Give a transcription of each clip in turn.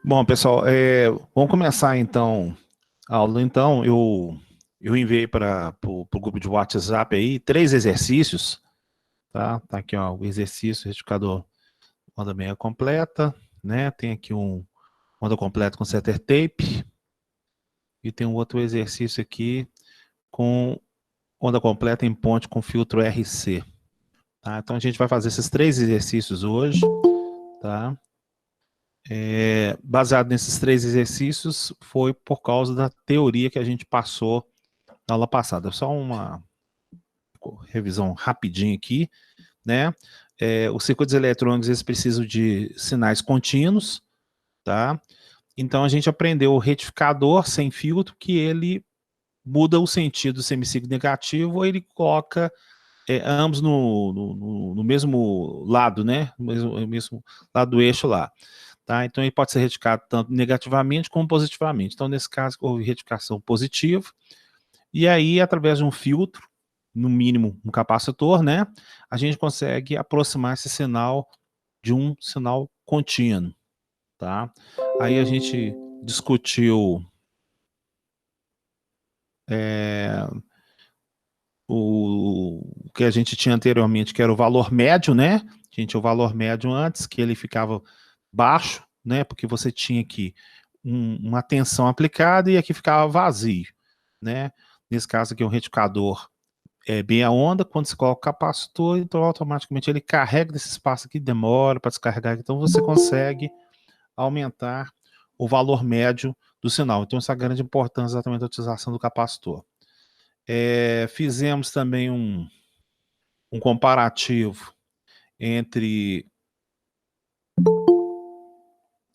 Bom, pessoal, vamos começar então a aula. Então, eu enviei para o grupo de WhatsApp aí 3 exercícios, tá? Tá aqui, ó, o exercício retificador onda meia completa, né? Tem aqui um onda completa com setter tape e tem um outro exercício aqui com onda completa em ponte com filtro RC, tá? Então a gente vai fazer esses 3 exercícios hoje, tá? Baseado nesses 3 exercícios, foi por causa da teoria que a gente passou na aula passada. Só uma revisão rapidinho aqui, né? Os circuitos eletrônicos, eles precisam de sinais contínuos, tá? Então, a gente aprendeu o retificador sem filtro, que ele muda o sentido do semiciclo negativo, ou ele coloca ambos no mesmo lado, né? No mesmo lado do eixo lá. Tá? Então, ele pode ser retificado tanto negativamente como positivamente. Então, nesse caso, houve retificação positiva. E aí, através de um filtro, no mínimo um capacitor, né? A gente consegue aproximar esse sinal de um sinal contínuo, tá? Aí a gente discutiu o que a gente tinha anteriormente, que era o valor médio, né? A gente tinha o valor médio antes, que ele ficava baixo, né? Porque você tinha aqui uma tensão aplicada e aqui ficava vazio, né? Nesse caso aqui, um retificador bem a onda, quando você coloca o capacitor, então automaticamente ele carrega desse espaço aqui, demora para descarregar, então você consegue aumentar o valor médio do sinal. Então essa é a grande importância exatamente da utilização do capacitor. Fizemos também um comparativo entre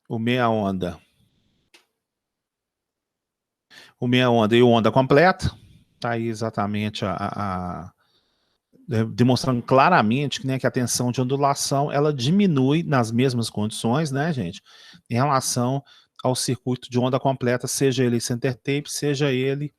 o meia onda e o onda completa. Tá aí exatamente demonstrando claramente que, né, que a tensão de ondulação ela diminui nas mesmas condições, né, gente, em relação ao circuito de onda completa, seja ele center tape, seja ele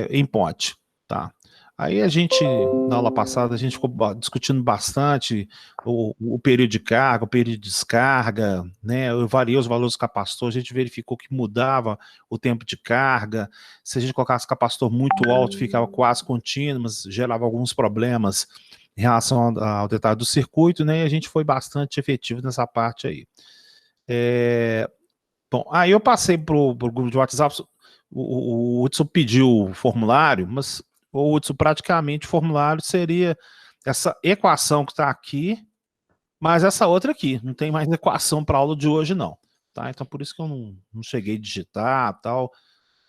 em ponte, tá? Aí a gente, na aula passada, a gente ficou discutindo bastante o período de carga, o período de descarga, né? Eu variei os valores do capacitor, a gente verificou que mudava o tempo de carga, se a gente colocasse capacitor muito alto, ficava quase contínuo, mas gerava alguns problemas em relação ao detalhe do circuito, né? E a gente foi bastante efetivo nessa parte aí. Bom, aí eu passei para o grupo de WhatsApp, o Hudson pediu o formulário, mas o Hudson praticamente o formulário seria essa equação que está aqui, mas essa outra aqui, não tem mais equação para a aula de hoje não, tá? Então por isso que eu não cheguei a digitar tal,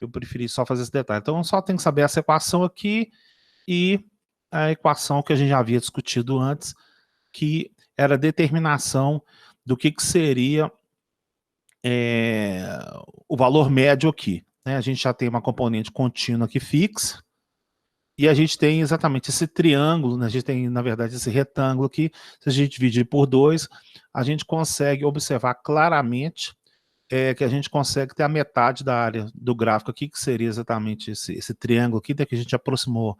eu preferi só fazer esse detalhe. Então só tem que saber essa equação aqui e a equação que a gente já havia discutido antes, que era a determinação do que seria o valor médio aqui, né? A gente já tem uma componente contínua aqui fixa, e a gente tem exatamente esse triângulo, né? A gente tem, na verdade, esse retângulo aqui, se a gente dividir por 2, a gente consegue observar claramente que a gente consegue ter a metade da área do gráfico aqui, que seria exatamente esse triângulo aqui, daqui a gente aproximou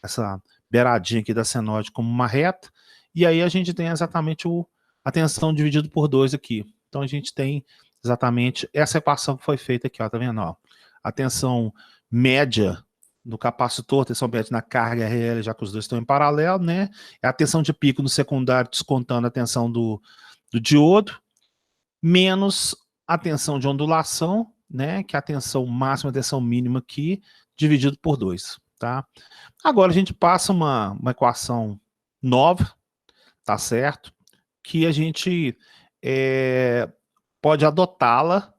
essa beiradinha aqui da senoide como uma reta, e aí a gente tem exatamente a tensão dividido por 2 aqui. Então a gente tem exatamente essa equação que foi feita aqui, ó, tá vendo? Ó? A tensão média no capacitor, tensão média na carga RL, já que os dois estão em paralelo, né? É a tensão de pico no secundário, descontando a tensão do diodo, menos a tensão de ondulação, né? Que é a tensão máxima, a tensão mínima aqui, dividido por 2, tá? Agora a gente passa uma equação nova, tá certo? Que a gente pode adotá-la,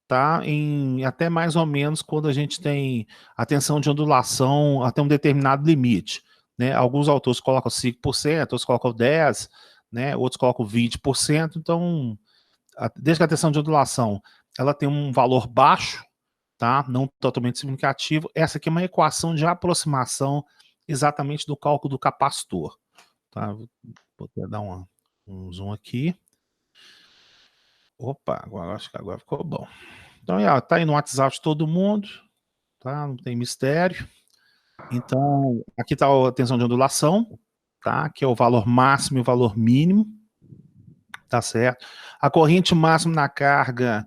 tá? Em até mais ou menos quando a gente tem a tensão de ondulação até um determinado limite, né? Alguns autores colocam 5%, outros colocam 10%, né? Outros colocam 20%, então, desde que a tensão de ondulação ela tem um valor baixo, tá? Não totalmente significativo, essa aqui é uma equação de aproximação exatamente do cálculo do capacitor, tá? Vou até dar um zoom aqui. Opa, agora acho que agora ficou bom. Então, tá aí no WhatsApp de todo mundo, tá? Não tem mistério. Então, aqui está a tensão de ondulação, tá? Que é o valor máximo e o valor mínimo, Tá certo? A corrente máxima na carga,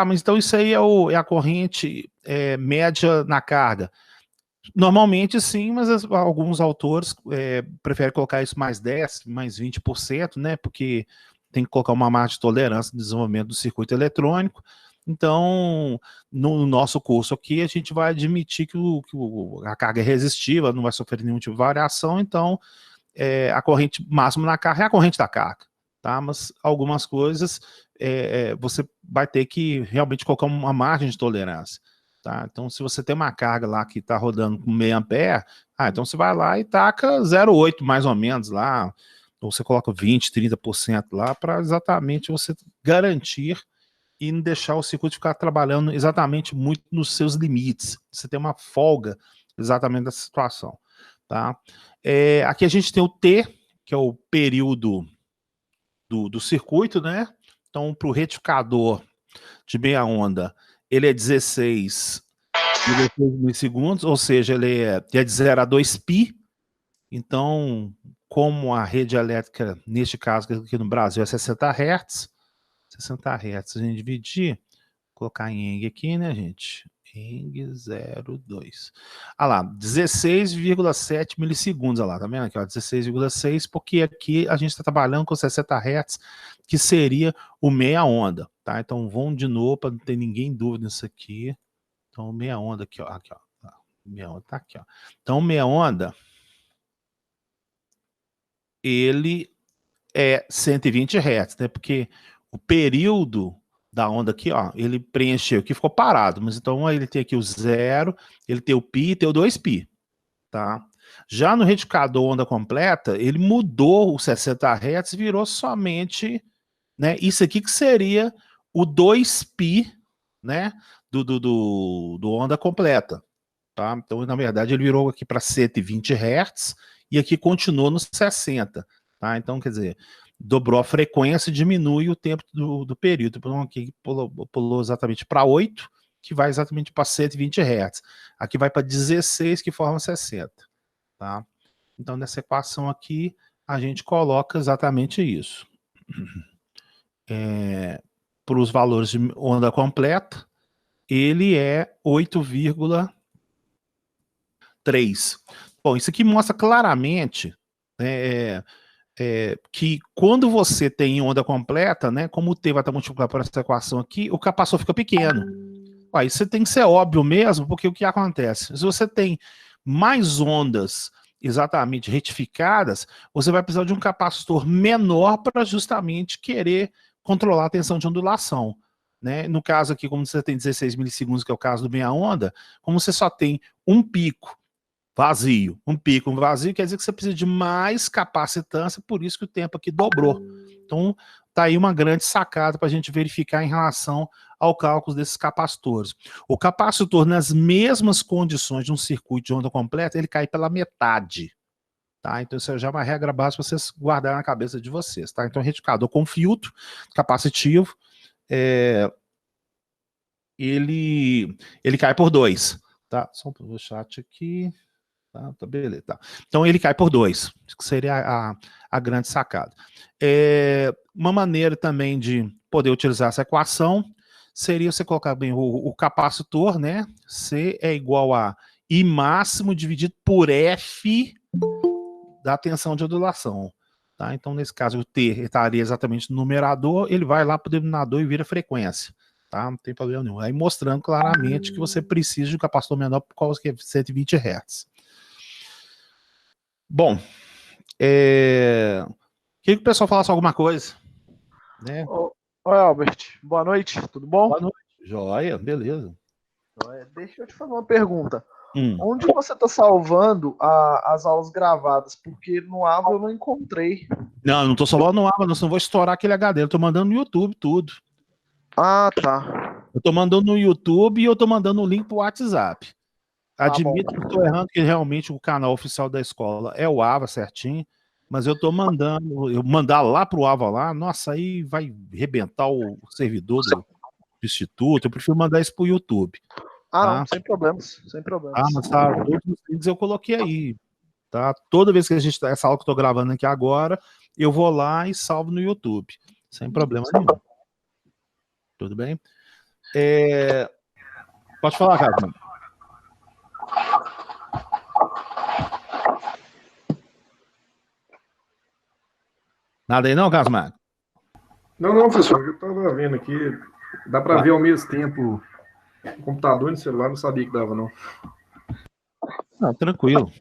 mas então isso aí é a corrente média na carga. Normalmente sim, mas alguns autores preferem colocar isso mais 10, mais 20%, né? Porque tem que colocar uma margem de tolerância no desenvolvimento do circuito eletrônico. Então, no nosso curso aqui, a gente vai admitir que a carga é resistiva, não vai sofrer nenhum tipo de variação, então a corrente máxima na carga é a corrente da carga, tá? Mas algumas coisas você vai ter que realmente colocar uma margem de tolerância. Tá? Então, se você tem uma carga lá que está rodando com meio ampere, então você vai lá e taca 0,8 mais ou menos lá, ou você coloca 20, 30% lá, para exatamente você garantir e não deixar o circuito ficar trabalhando exatamente muito nos seus limites. Você tem uma folga exatamente dessa situação. Tá? Aqui a gente tem o T, que é o período do circuito, né? Então, para o retificador de meia onda, ele é 16 milissegundos, ou seja, ele é de 0 a 2π. Então, como a rede elétrica, neste caso aqui no Brasil, é 60 Hz, 60 Hz, a gente dividir, colocar em ENG aqui, né, gente? ENG 02. Ah lá, 16,7 milissegundos, olha lá, tá vendo aqui, ó, 16,6, porque aqui a gente está trabalhando com 60 Hz, que seria o meia onda, tá? Então, vamos de novo, para não ter ninguém dúvida nisso aqui. Então, meia onda aqui, ó, meia onda tá aqui, ó. Então, meia onda, ele é 120 Hz, né? Porque o período da onda aqui, ó, ele preencheu, que ficou parado, mas então ele tem aqui o 0, ele tem o π e tem o 2π, tá? Já no retificador onda completa, ele mudou o 60 Hz, virou somente, né, isso aqui que seria o 2π, né, do onda completa, tá? Então, na verdade, ele virou aqui para 120 Hz e aqui continuou nos 60, tá? Então, quer dizer, dobrou a frequência, diminui o tempo do período. Então, aqui pulou exatamente para 8, que vai exatamente para 120 Hz. Aqui vai para 16, que forma 60, tá? Então, nessa equação aqui, a gente coloca exatamente isso. Para os valores de onda completa, ele é 8,3. Bom, isso aqui mostra claramente que quando você tem onda completa, né, como o T vai estar multiplicado por essa equação aqui, o capacitor fica pequeno. Isso você tem que ser óbvio mesmo, porque o que acontece? Se você tem mais ondas exatamente retificadas, você vai precisar de um capacitor menor para justamente querer controlar a tensão de ondulação. Né? No caso aqui, como você tem 16 milissegundos, que é o caso do meia onda, como você só tem um pico vazio, um pico vazio, quer dizer que você precisa de mais capacitância, por isso que o tempo aqui dobrou. Então, tá aí uma grande sacada para a gente verificar em relação ao cálculo desses capacitores. O capacitor, nas mesmas condições de um circuito de onda completa, ele cai pela metade. Tá? Então, isso já é uma regra básica para vocês guardarem na cabeça de vocês. Tá? Então, retificador com filtro capacitivo, ele cai por 2. Tá? Só para o chat aqui. Tá, beleza. Tá. Então ele cai por 2, que seria a grande sacada. Uma maneira também de poder utilizar essa equação seria você colocar bem o capacitor, né? C é igual a I máximo dividido por F da tensão de ondulação. Tá? Então, nesse caso, o T estaria exatamente no numerador, ele vai lá para o denominador e vira frequência. Tá? Não tem problema nenhum. Aí mostrando claramente que você precisa de um capacitor menor por causa que é 120 Hz. Bom, queria que o pessoal falasse alguma coisa. Né? Oi, Albert, boa noite, tudo bom? Boa noite. Joia, beleza. Deixa eu te fazer uma pergunta. Onde você está salvando as aulas gravadas? Porque no AVA eu não encontrei. Não, não estou salvando no AVA, não, senão vou estourar aquele HD. Eu estou mandando no YouTube tudo. Ah, tá. Eu estou mandando no YouTube e eu estou mandando o link para o WhatsApp. Admito que estou errando, que realmente o canal oficial da escola é o AVA certinho, mas eu estou mandando, eu mandar lá para o AVA lá, nossa, aí vai arrebentar o servidor do instituto, eu prefiro mandar isso para o YouTube. Tá? Não, sem problemas, sem problemas. Mas tá, todos os links eu coloquei aí, tá? Toda vez que a gente, essa aula que eu estou gravando aqui agora, eu vou lá e salvo no YouTube, sem problema nenhum. Tudo bem? Pode falar, Carlos. Nada aí não, Casmar? Não, professor, eu estava vendo aqui, dá para ver ao mesmo tempo o computador e o celular, não sabia que dava, não. Não, tranquilo.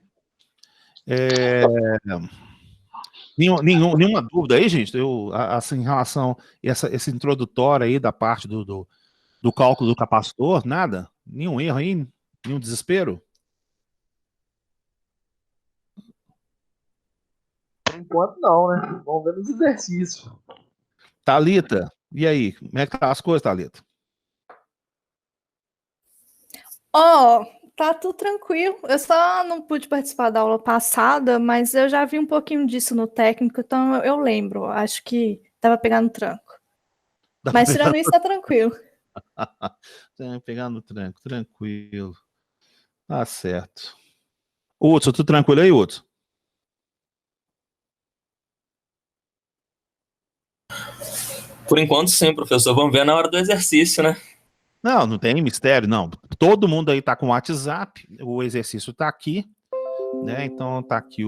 Nenhuma dúvida aí, gente? Assim, em relação a esse introdutório aí da parte do cálculo do capacitor, nada? Nenhum erro aí? Nenhum desespero? Por enquanto não, né? Vamos ver nos exercícios. Thalita, e aí? Como é que tá as coisas, Thalita? Tá tudo tranquilo. Eu só não pude participar da aula passada, mas eu já vi um pouquinho disso no técnico, então eu lembro. Acho que tava pegando tranco. Mas tirando isso, tá tranquilo. Pegando tranco, tranquilo. Tá certo. Hudson, tudo tranquilo aí, Hudson? Por enquanto, sim, professor. Vamos ver na hora do exercício, né? Não tem mistério, não. Todo mundo aí tá com o WhatsApp, o exercício tá aqui, né? Então tá aqui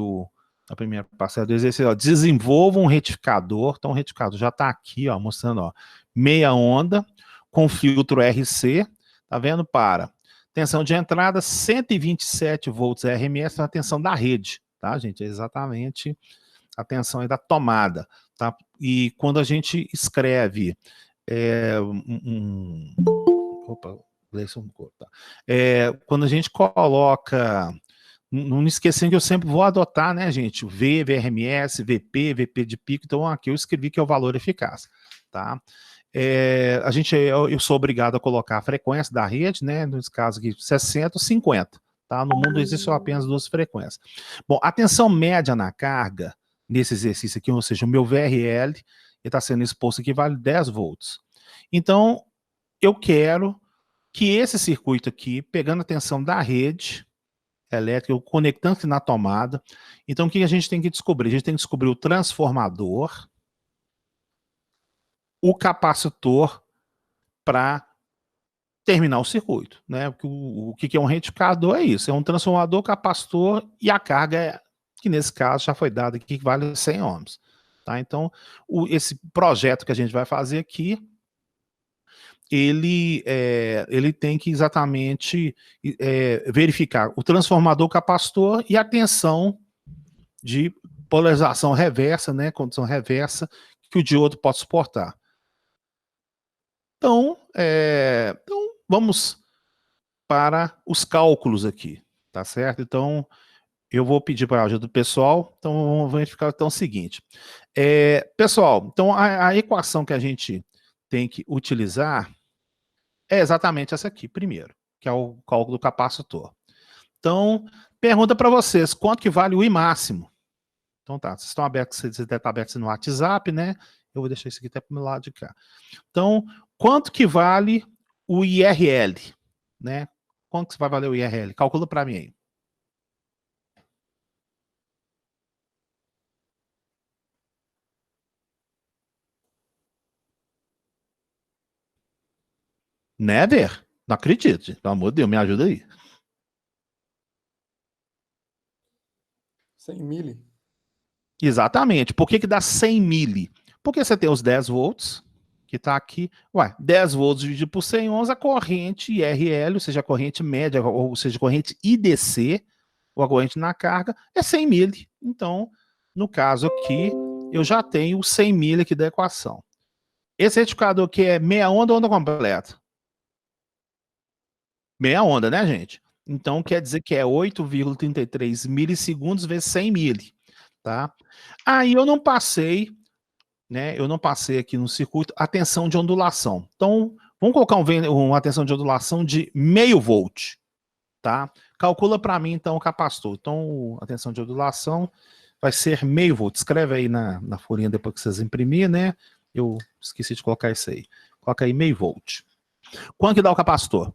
a primeira parcela do exercício. Ó, desenvolva um retificador. Então o retificador já tá aqui, ó, mostrando, ó, meia onda com filtro RC, tá vendo? Para tensão de entrada 127 volts RMS, a tensão da rede, tá, gente? É exatamente a tensão aí da tomada, tá? E quando a gente escreve opa, tá. Quando a gente coloca, não esquecendo que eu sempre vou adotar, né, gente, o V, VRMS, VP, VP de pico, então aqui eu escrevi que é o valor eficaz, tá? Eu sou obrigado a colocar a frequência da rede, né, nesse caso aqui, 60 ou 50, tá? No mundo existem apenas duas frequências. Bom, a tensão média na carga, nesse exercício aqui, ou seja, o meu VRL, ele está sendo exposto aqui, vale 10 volts. Então, eu quero que esse circuito aqui, pegando a tensão da rede elétrica, eu conectando na tomada, então o que a gente tem que descobrir? A gente tem que descobrir o transformador, o capacitor, para terminar o circuito, né? O que é um retificador é isso, é um transformador, capacitor e a carga, que nesse caso já foi dada aqui, que vale 100 ohms. Tá? Então, esse projeto que a gente vai fazer aqui, ele tem que exatamente verificar o transformador, capacitor e a tensão de polarização reversa, né, condição reversa, que o diodo pode suportar. Então, vamos para os cálculos aqui, tá certo? Então, eu vou pedir para a ajuda do pessoal, então vamos verificar então o seguinte. Pessoal, então a equação que a gente tem que utilizar é exatamente essa aqui, primeiro, que é o cálculo do capacitor. Então, pergunta para vocês, quanto que vale o I máximo? Então tá, vocês estão abertos, vocês devem estar abertos no WhatsApp, né? Eu vou deixar isso aqui até para o lado de cá. Então, quanto que vale o IRL? Né? Quanto que vai valer o IRL? Calcula para mim aí. Never? Não acredito, gente. Pelo amor de Deus, me ajuda aí. 100 mili. Exatamente. Por que dá 100 mili? Porque você tem os 10 volts, que está aqui. 10 volts dividido por 100 ohms, a corrente IRL, ou seja, a corrente média, ou seja, a corrente IDC, ou a corrente na carga, é 100 mili. Então, no caso aqui, eu já tenho o 100 mili aqui da equação. Esse retificador aqui é meia onda ou onda completa? Meia onda, né, gente? Então, quer dizer que é 8,33 milissegundos vezes 100 mili, tá? Aí eu não passei, né? Eu não passei aqui no circuito a tensão de ondulação. Então, vamos colocar uma tensão de ondulação de meio volt, tá? Calcula para mim, então, o capacitor. Então, a tensão de ondulação vai ser meio volt. Escreve aí na folhinha depois que vocês imprimirem, né? Eu esqueci de colocar isso aí. Coloca aí meio volt. Quanto que dá o capacitor?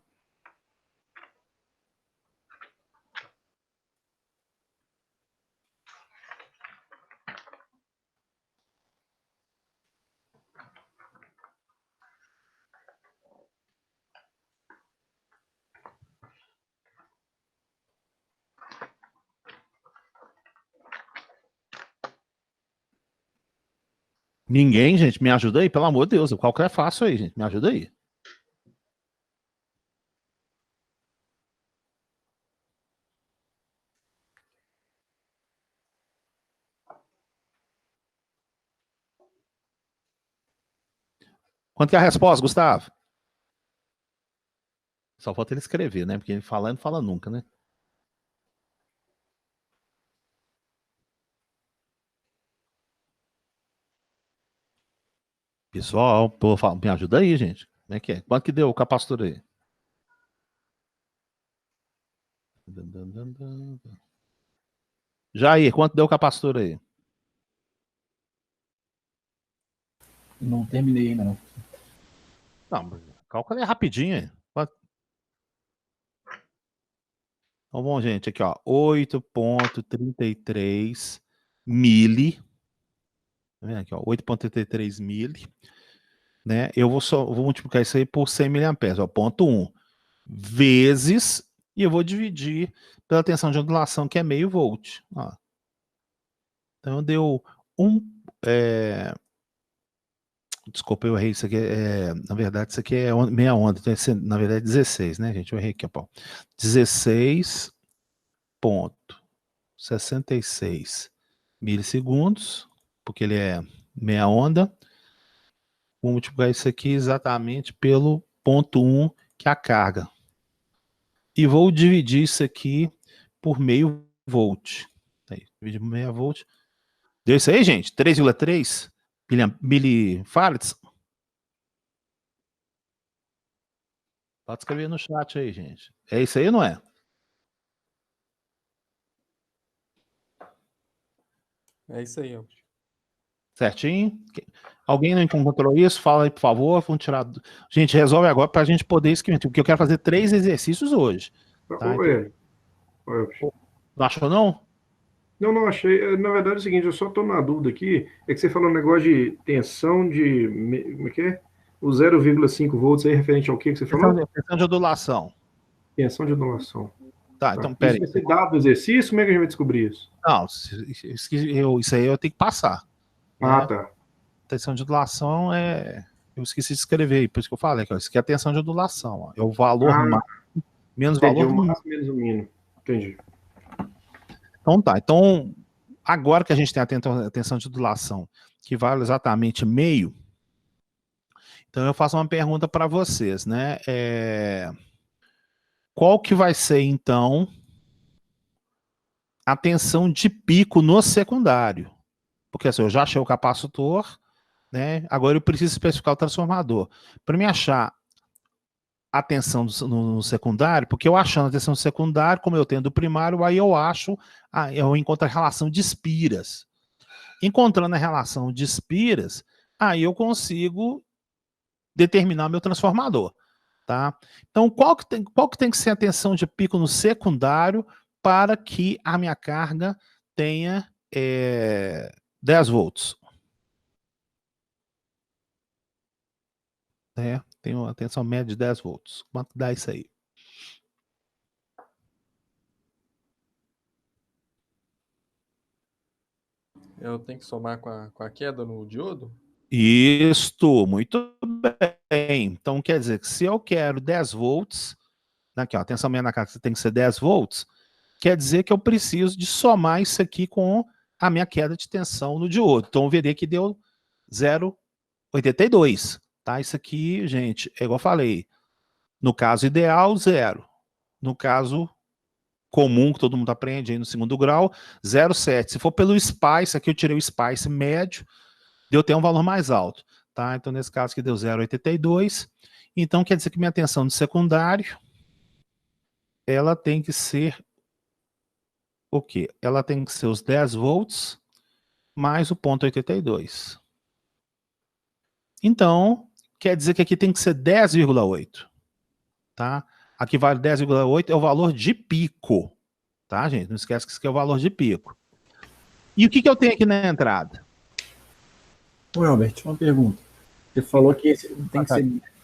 Ninguém, gente, me ajuda aí, pelo amor de Deus. Qual que é fácil aí, gente? Me ajuda aí. Quanto que é a resposta, Gustavo? Só falta ele escrever, né? Porque ele fala, não fala nunca, né? Pessoal, pô, me ajuda aí, gente. Como é que é? Quanto que deu o capacitor aí? Jair, quanto deu o capacitor aí? Não terminei ainda, não. Não, calcula aí rapidinho aí. Então, bom, gente, aqui, ó, 8,33 mili. Tá vendo aqui, ó, 8,33 mili. Né? Eu vou multiplicar isso aí por 100 miliamperes, ó, ponto 1, vezes, e eu vou dividir pela tensão de ondulação, que é meio volt. Ó. Então, deu desculpa, eu errei, isso aqui na verdade, isso aqui é meia onda, então, na verdade, 16, né, gente? Eu errei aqui, ó. 16,66 milissegundos, porque ele é meia onda. Vou multiplicar isso aqui exatamente pelo ponto 1, que é a carga. E vou dividir isso aqui por meio volt. Aí, dividir por meio volt. Deu isso aí, gente? 3,3 milifarads. Pode escrever no chat aí, gente. É isso aí ou não é? É isso aí, Albert. Certinho? Alguém não encontrou isso? Fala aí, por favor. Vamos tirar. Gente, resolve agora para a gente poder escrever, porque eu quero fazer 3 exercícios hoje. Tá? Não achou, não? Não achei. Na verdade é o seguinte, eu só estou na dúvida aqui. É que você falou um negócio de tensão de. Como é que é? O 0,5 volts aí referente ao que você falou? Tensão de ondulação. Tensão de ondulação. Tá, então peraí. Isso vai ser dado do exercício? Como é que a gente vai descobrir isso? Não, isso aí eu tenho que passar. Ah, né? tá. Tensão de ondulação eu esqueci de escrever aí, por isso que eu falei, isso aqui é a tensão de ondulação, ó, é o valor máximo menos entendi, valor o máximo menos o mínimo. Entendi. Então tá, então agora que a gente tem a tensão de ondulação que vale exatamente meio, então eu faço uma pergunta para vocês, né? Qual que vai ser então a tensão de pico no secundário? Porque assim, eu já achei o capacitor, né? Agora eu preciso especificar o transformador. Para me achar a tensão no secundário, porque eu achando a tensão do secundário, como eu tenho do primário, aí eu encontro a relação de espiras. Encontrando a relação de espiras, aí eu consigo determinar meu transformador. Tá? Então, qual que tem que ser a tensão de pico no secundário para que a minha carga tenha 10 volts? Tem uma tensão média de 10 volts. Quanto dá isso aí? Eu tenho que somar com a queda no diodo? Isto, muito bem. Então, quer dizer que se eu quero 10 volts, aqui, ó, a tensão média na carga tem que ser 10 volts, quer dizer que eu preciso de somar isso aqui com a minha queda de tensão no diodo. Então, eu verei que deu 0,82. Tá? Isso aqui, gente, é igual eu falei. No caso ideal, 0. No caso comum, que todo mundo aprende aí no segundo grau, 0,7. Se for pelo SPICE, aqui eu tirei o SPICE médio, deu até um valor mais alto. Tá? Então, nesse caso aqui deu 0,82. Então, quer dizer que minha tensão no secundário, ela tem que ser o quê? Ela tem que ser os 10 volts mais o ponto 82. Então, quer dizer que aqui tem que ser 10,8. Tá? Aqui vale 10,8, é o valor de pico. Tá, gente? Não esquece que isso aqui é o valor de pico. E o que eu tenho aqui na entrada? Oi, Albert, uma pergunta. Você falou que tem que ser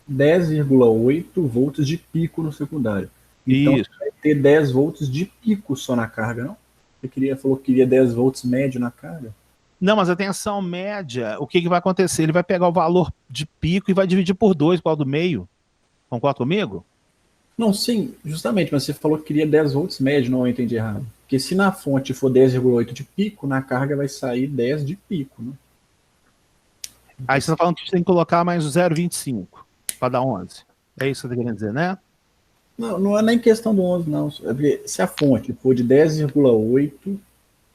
10,8 volts de pico no secundário. Então, isso. Vai ter 10 volts de pico só na carga, não? Você falou que queria 10 volts médio na carga? Não, mas a tensão média, o que vai acontecer? Ele vai pegar o valor de pico e vai dividir por 2, qual do meio. Concorda comigo? Não, sim, justamente, mas você falou que queria 10 volts médio, não eu entendi errado. Porque se na fonte for 10,8 de pico, na carga vai sair 10 de pico, né? Aí você está falando que você tem que colocar mais o 0,25 para dar 11. É isso que você está querendo dizer, né? Não, não é nem questão do 11, não. É porque se a fonte for de 10,8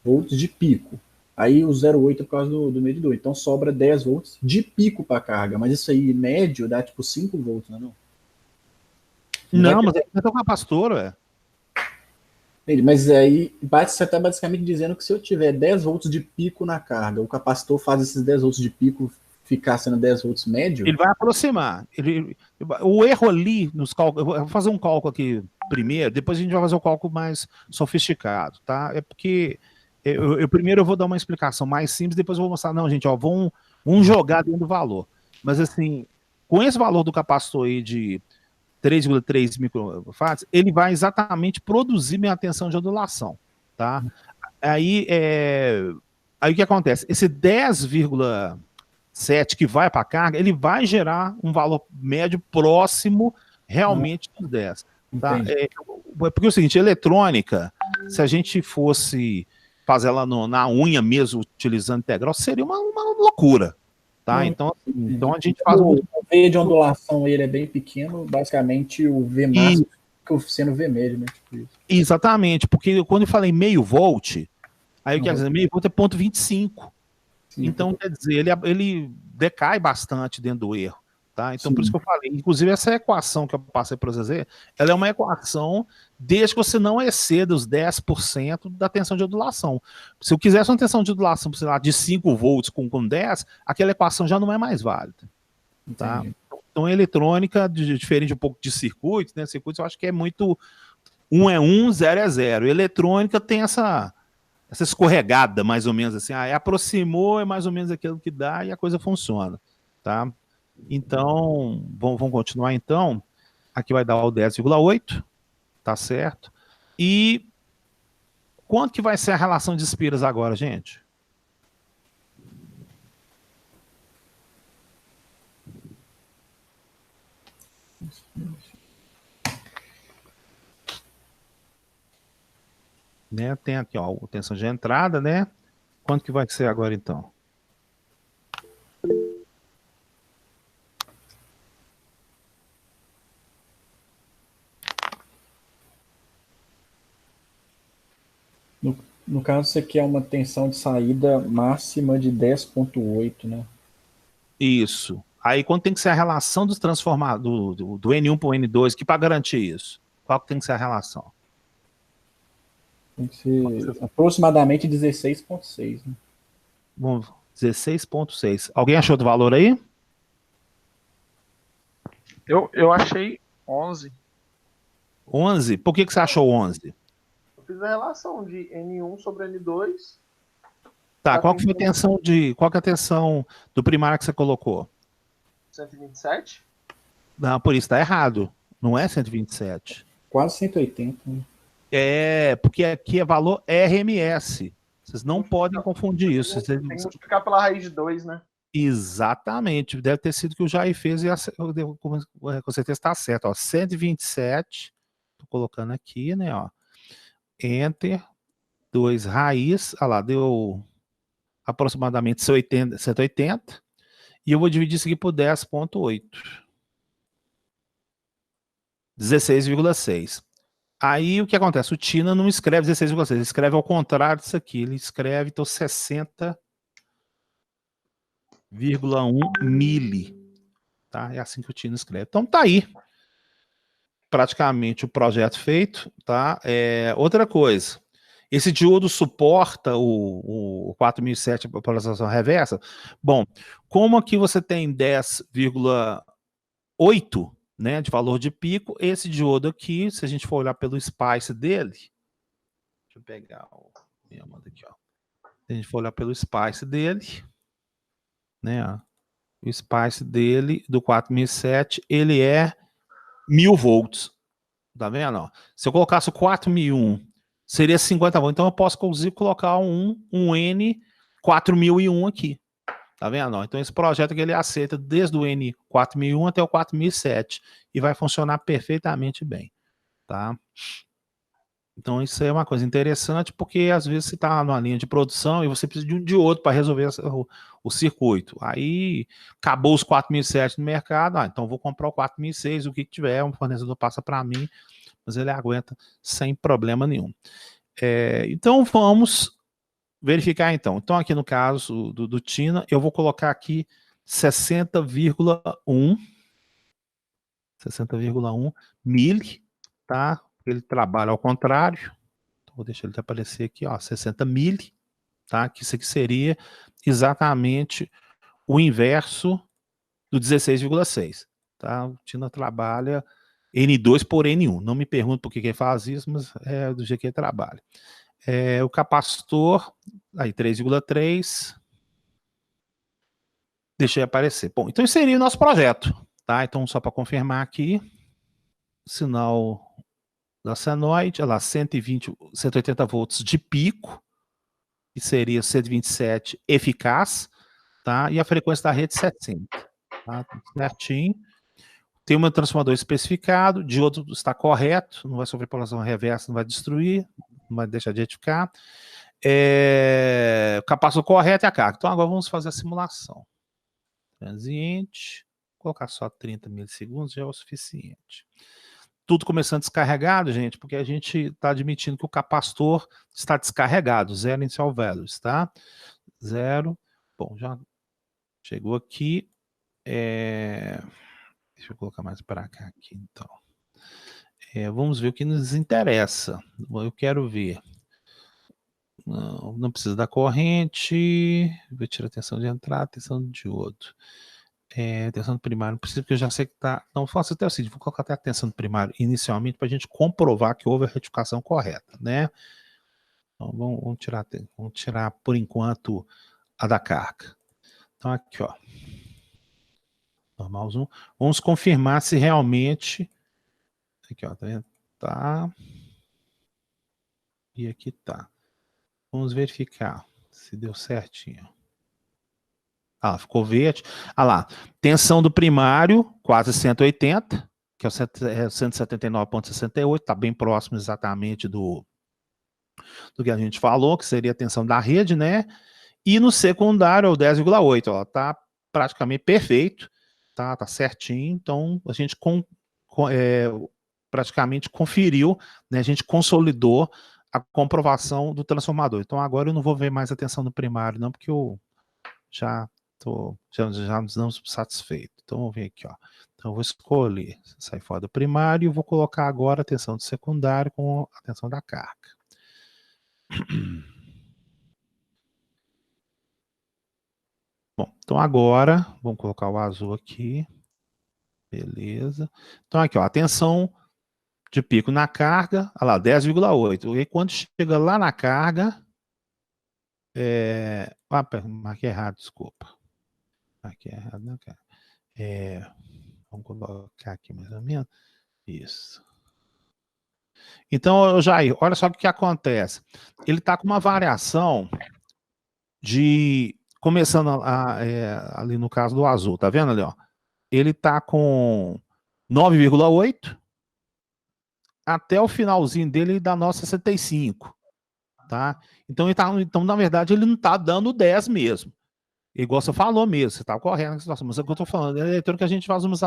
volts de pico, aí o 0,8 é por causa do medidor. Então sobra 10 volts de pico para carga. Mas isso aí, médio, dá tipo 5 volts, não é não? Não, mas é o capacitor, ué. Mas aí você está basicamente dizendo que se eu tiver 10 volts de pico na carga, o capacitor faz esses 10 volts de pico ficar sendo 10 volts médio? Ele vai aproximar. O erro ali nos cálculos, eu vou fazer um cálculo aqui primeiro, depois a gente vai fazer um cálculo mais sofisticado, tá? É porque primeiro eu vou dar uma explicação mais simples, depois eu vou mostrar, não, gente, ó, vamos jogar dentro do valor. Mas assim, com esse valor do capacitor aí de 3,3 microfarads, ele vai exatamente produzir minha tensão de ondulação, tá? Aí o que acontece? Esse 10,7 que vai para a carga, ele vai gerar um valor médio próximo realmente dos 10. Tá? Porque é o seguinte, eletrônica, se a gente fosse fazer ela na unha mesmo, utilizando integral, seria uma loucura. Tá? Então a gente faz o V de ondulação, ele é bem pequeno, basicamente o V máximo fica sendo V médio, né? Tipo isso. Exatamente, porque quando eu falei meio volt, aí o que quer dizer, meio volt é 0,25. Então, quer dizer, ele decai bastante dentro do erro. Tá? Então, por isso que eu falei, inclusive essa equação que eu passei para vocês, ela é uma equação desde que você não exceda os 10% da tensão de ondulação. Se eu quisesse uma tensão de ondulação, sei lá, de 5 volts com 10, aquela equação já não é mais válida. Tá? Então, a eletrônica, diferente um pouco de circuitos, né? Circuitos eu acho que é muito 1 é 1, 0 é 0. Eletrônica tem essa escorregada, mais ou menos assim, aproximou, é mais ou menos aquilo que dá e a coisa funciona. Tá? Então, vamos continuar então. Aqui vai dar o 10,8, tá certo? E quanto que vai ser a relação de espiras agora, gente? Né? Tem aqui, ó, a tensão de entrada, né? Quanto que vai ser agora então? No caso, você quer uma tensão de saída máxima de 10,8, né? Isso. Aí, quando tem que ser a relação dos transformadores, do N1 para o N2, que para garantir isso? Qual que tem que ser a relação? Tem que ser aproximadamente 16,6, né? Bom, 16,6. Alguém achou do valor aí? Eu achei 11. 11? Por que você achou 11? Fiz a relação de N1 sobre N2. Tá, qual que foi a tensão qual que é a tensão do primário que você colocou? 127? Não, por isso tá errado. Não é 127. Quase 180, né? Porque aqui é valor RMS. Vocês não podem confundir isso. Tem que multiplicar pela raiz de 2, né? Exatamente. Deve ter sido que o Jair fez e com certeza está certo. Ó, 127. Tô colocando aqui, né? Ó. Enter, 2 raiz, lá, deu aproximadamente 180, e eu vou dividir isso aqui por 10,8. 16,6. Aí o que acontece? O Tina não escreve 16,6, ele escreve ao contrário disso aqui, ele escreve então 60,1 mili. Tá? É assim que o Tina escreve. Então tá aí. Praticamente o projeto feito, tá? Outra coisa, esse diodo suporta o 4007 polarização reversa? Bom, como aqui você tem 10,8, né, de valor de pico, esse diodo aqui, se a gente for olhar pelo SPICE dele, deixa eu pegar o aqui, ó. Se a gente for olhar pelo SPICE dele, né, ó, o SPICE dele do 4007, ele é 1000 volts. Tá vendo? Ó? Se eu colocasse o 4001, seria 50 volts. Então eu posso, inclusive, colocar um N 4001 aqui. Tá vendo? Então esse projeto aqui ele aceita desde o N4001 até o 4007 e vai funcionar perfeitamente bem, tá? Então isso é uma coisa interessante, porque às vezes você está numa linha de produção e você precisa de um diodo para resolver o circuito. Aí acabou os 4007 no mercado, então vou comprar o 4006, o que tiver, um fornecedor passa para mim, mas ele aguenta sem problema nenhum. Então vamos verificar então. Então aqui no caso do Tina, eu vou colocar aqui 60,1 mili, tá? Ele trabalha ao contrário. Então, vou deixar ele aparecer aqui, ó, 60 mili, tá? Que isso aqui seria exatamente o inverso do 16,6, tá? O Tina trabalha N2 por N1. Não me pergunto por que ele faz isso, mas é do jeito que ele trabalha. O capacitor, aí 3,3. Deixei aparecer. Bom, então esse seria o nosso projeto, tá? Então, só para confirmar aqui, sinal da senoide, olha lá, 180 volts de pico, que seria 127 eficaz, tá? E a frequência da rede 700, tá? Certinho. Tem um transformador especificado, o diodo está correto, não vai sofrer polação reversa, não vai destruir, não vai deixar de retificar. O capacitor correto é a carga. Então agora vamos fazer a simulação. Transiente, vou colocar só 30 milissegundos, já é o suficiente. Tudo começando descarregado, gente, porque a gente está admitindo que o capacitor está descarregado, 0 initial values, tá? 0. Bom, já chegou aqui. Deixa eu colocar mais para cá aqui, então. Vamos ver o que nos interessa. Eu quero ver. Não precisa da corrente. Vou tirar a tensão de entrada, tensão de diodo. Tensão do primário, não precisa, porque eu já sei que está. Não, faço até o seguinte, vou colocar até a tensão do primário inicialmente para a gente comprovar que houve a retificação correta, né? Então vamos tirar por enquanto a da carga. Então aqui, ó. Normal zoom. Vamos confirmar se realmente. Aqui, ó, tá vendo? Tá. E aqui tá. Vamos verificar se deu certinho. Ficou verde. Lá, tensão do primário, quase 180, que é o 179,68, está bem próximo exatamente do que a gente falou, que seria a tensão da rede, né? E no secundário, o 10,8, ó, tá praticamente perfeito, tá certinho. Então, a gente praticamente conferiu, né? A gente consolidou a comprovação do transformador. Então, agora eu não vou ver mais a tensão do primário, não, porque eu já nos damos satisfeito. Então, vamos ver aqui, ó. Então, eu vou escolher sair fora do primário e vou colocar agora a tensão do secundário com a tensão da carga. Bom, então agora, vamos colocar o azul aqui. Beleza. Então, aqui, ó, a tensão de pico na carga, olha lá, 10,8. E quando chega lá na carga, marquei errado, desculpa. Aqui é errado, né, cara? Vamos colocar aqui mais ou menos. Isso. Então, Jair, olha só o que acontece. Ele está com uma variação de... Começando ali no caso do azul, tá vendo ali, ó? Ele está com 9,8 até o finalzinho dele dá 9,65, tá? Então, na verdade, ele não está dando 10 mesmo. Igual você falou mesmo, você está correto na situação, mas é o que eu estou falando, é eletrônico que a gente faz umas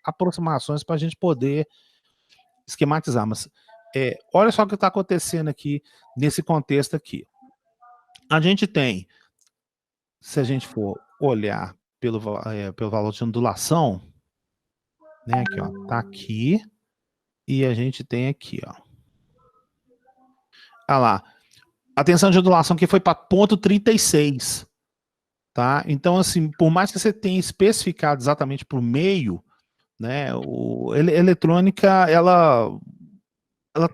aproximações para a gente poder esquematizar, mas olha só o que está acontecendo aqui, nesse contexto aqui. A gente tem, se a gente for olhar pelo valor de ondulação, né, aqui, ó, tá aqui, e a gente tem aqui, ó. Olha lá. A tensão de ondulação que foi para 0,36, tá? Então, assim, por mais que você tenha especificado exatamente para o meio, né, a eletrônica, ela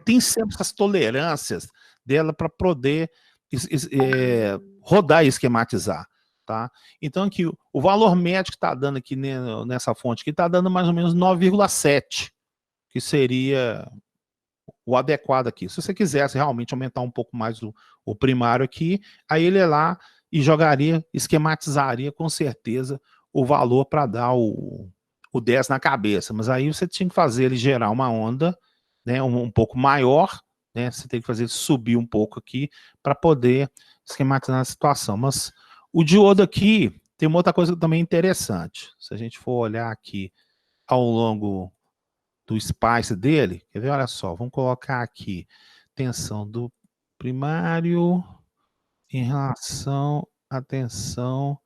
tem sempre essas tolerâncias dela para poder rodar e esquematizar, tá? Então, aqui, o valor médio que está dando aqui nessa fonte, que está dando mais ou menos 9,7, que seria o adequado aqui. Se você quisesse realmente aumentar um pouco mais o o primário aqui, aí ele ia lá e jogaria, esquematizaria com certeza o valor para dar o 10 na cabeça, mas aí você tinha que fazer ele gerar uma onda, né, um pouco maior, né, você tem que fazer ele subir um pouco aqui para poder esquematizar a situação. Mas o diodo aqui tem uma outra coisa também interessante. Se a gente for olhar aqui ao longo do SPICE dele, quer ver? Olha só, vamos colocar aqui tensão do primário em relação à tensão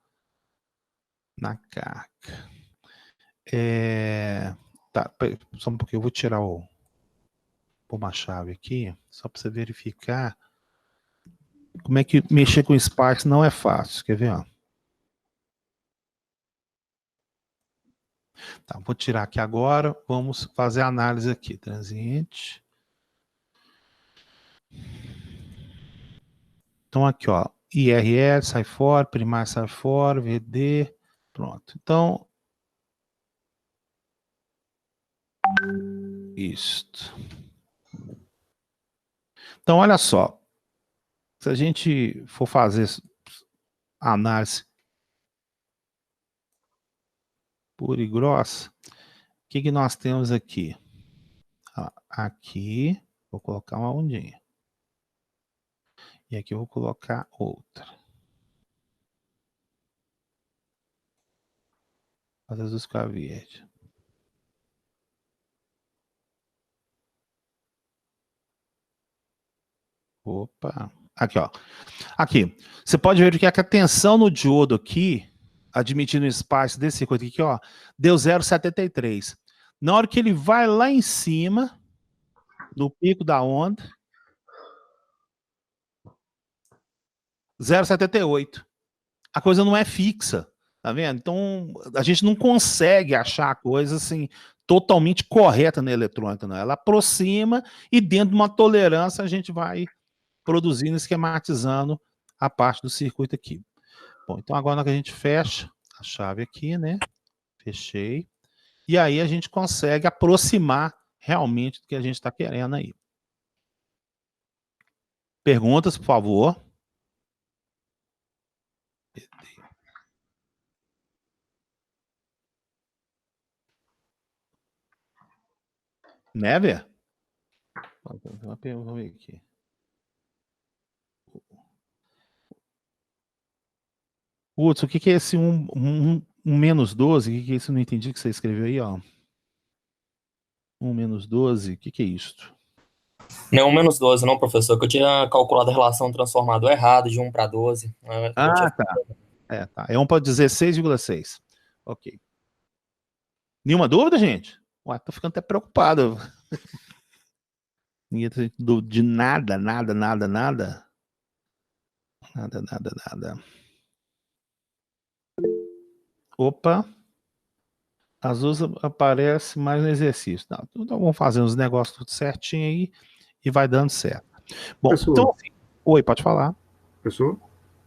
na carga. Tá, só um pouquinho, eu vou tirar uma chave aqui, só para você verificar como é que mexer com o SPICE não é fácil, quer ver? Ó? Tá, vou tirar aqui agora, vamos fazer a análise aqui, transiente. Então aqui, ó, IRL sai fora, primário sai fora, VD, pronto. Então, isto. Então, olha só, se a gente for fazer a análise pura e grossa, o que nós temos aqui? Aqui, vou colocar uma ondinha. E aqui eu vou colocar outra. As azuis com a verde. Opa. Aqui, ó. Aqui. Você pode ver que a tensão no diodo aqui, admitindo o espaço desse circuito aqui, ó, deu 0,73. Na hora que ele vai lá em cima, no pico da onda, 0,78. A coisa não é fixa, tá vendo? Então, a gente não consegue achar a coisa assim, totalmente correta na eletrônica, não. Ela aproxima e dentro de uma tolerância a gente vai produzindo, esquematizando a parte do circuito aqui. Bom, então agora na hora que a gente fecha a chave aqui, né? Fechei. E aí a gente consegue aproximar realmente do que a gente está querendo aí. Perguntas, por favor. Never? Vamos ver aqui. Putz, o que é esse menos 12? O que é isso? Não entendi que você escreveu aí, ó. 1 menos 12, o que é isto? Não, 1 menos 12, não, professor, que eu tinha calculado a relação transformador errado, de 1 para 12. Ah, tá. Tá. É 1 para 16,6. Ok. Nenhuma dúvida, gente? Ué, tô ficando até preocupado. Ninguém tem dúvida de nada, nada, nada, nada. Nada, nada, nada. Opa. As duas aparecem mais no exercício. Não, então vamos fazer uns negócios tudo certinho aí e vai dando certo. Bom, Professor. então assim, oi, pode falar. Professor?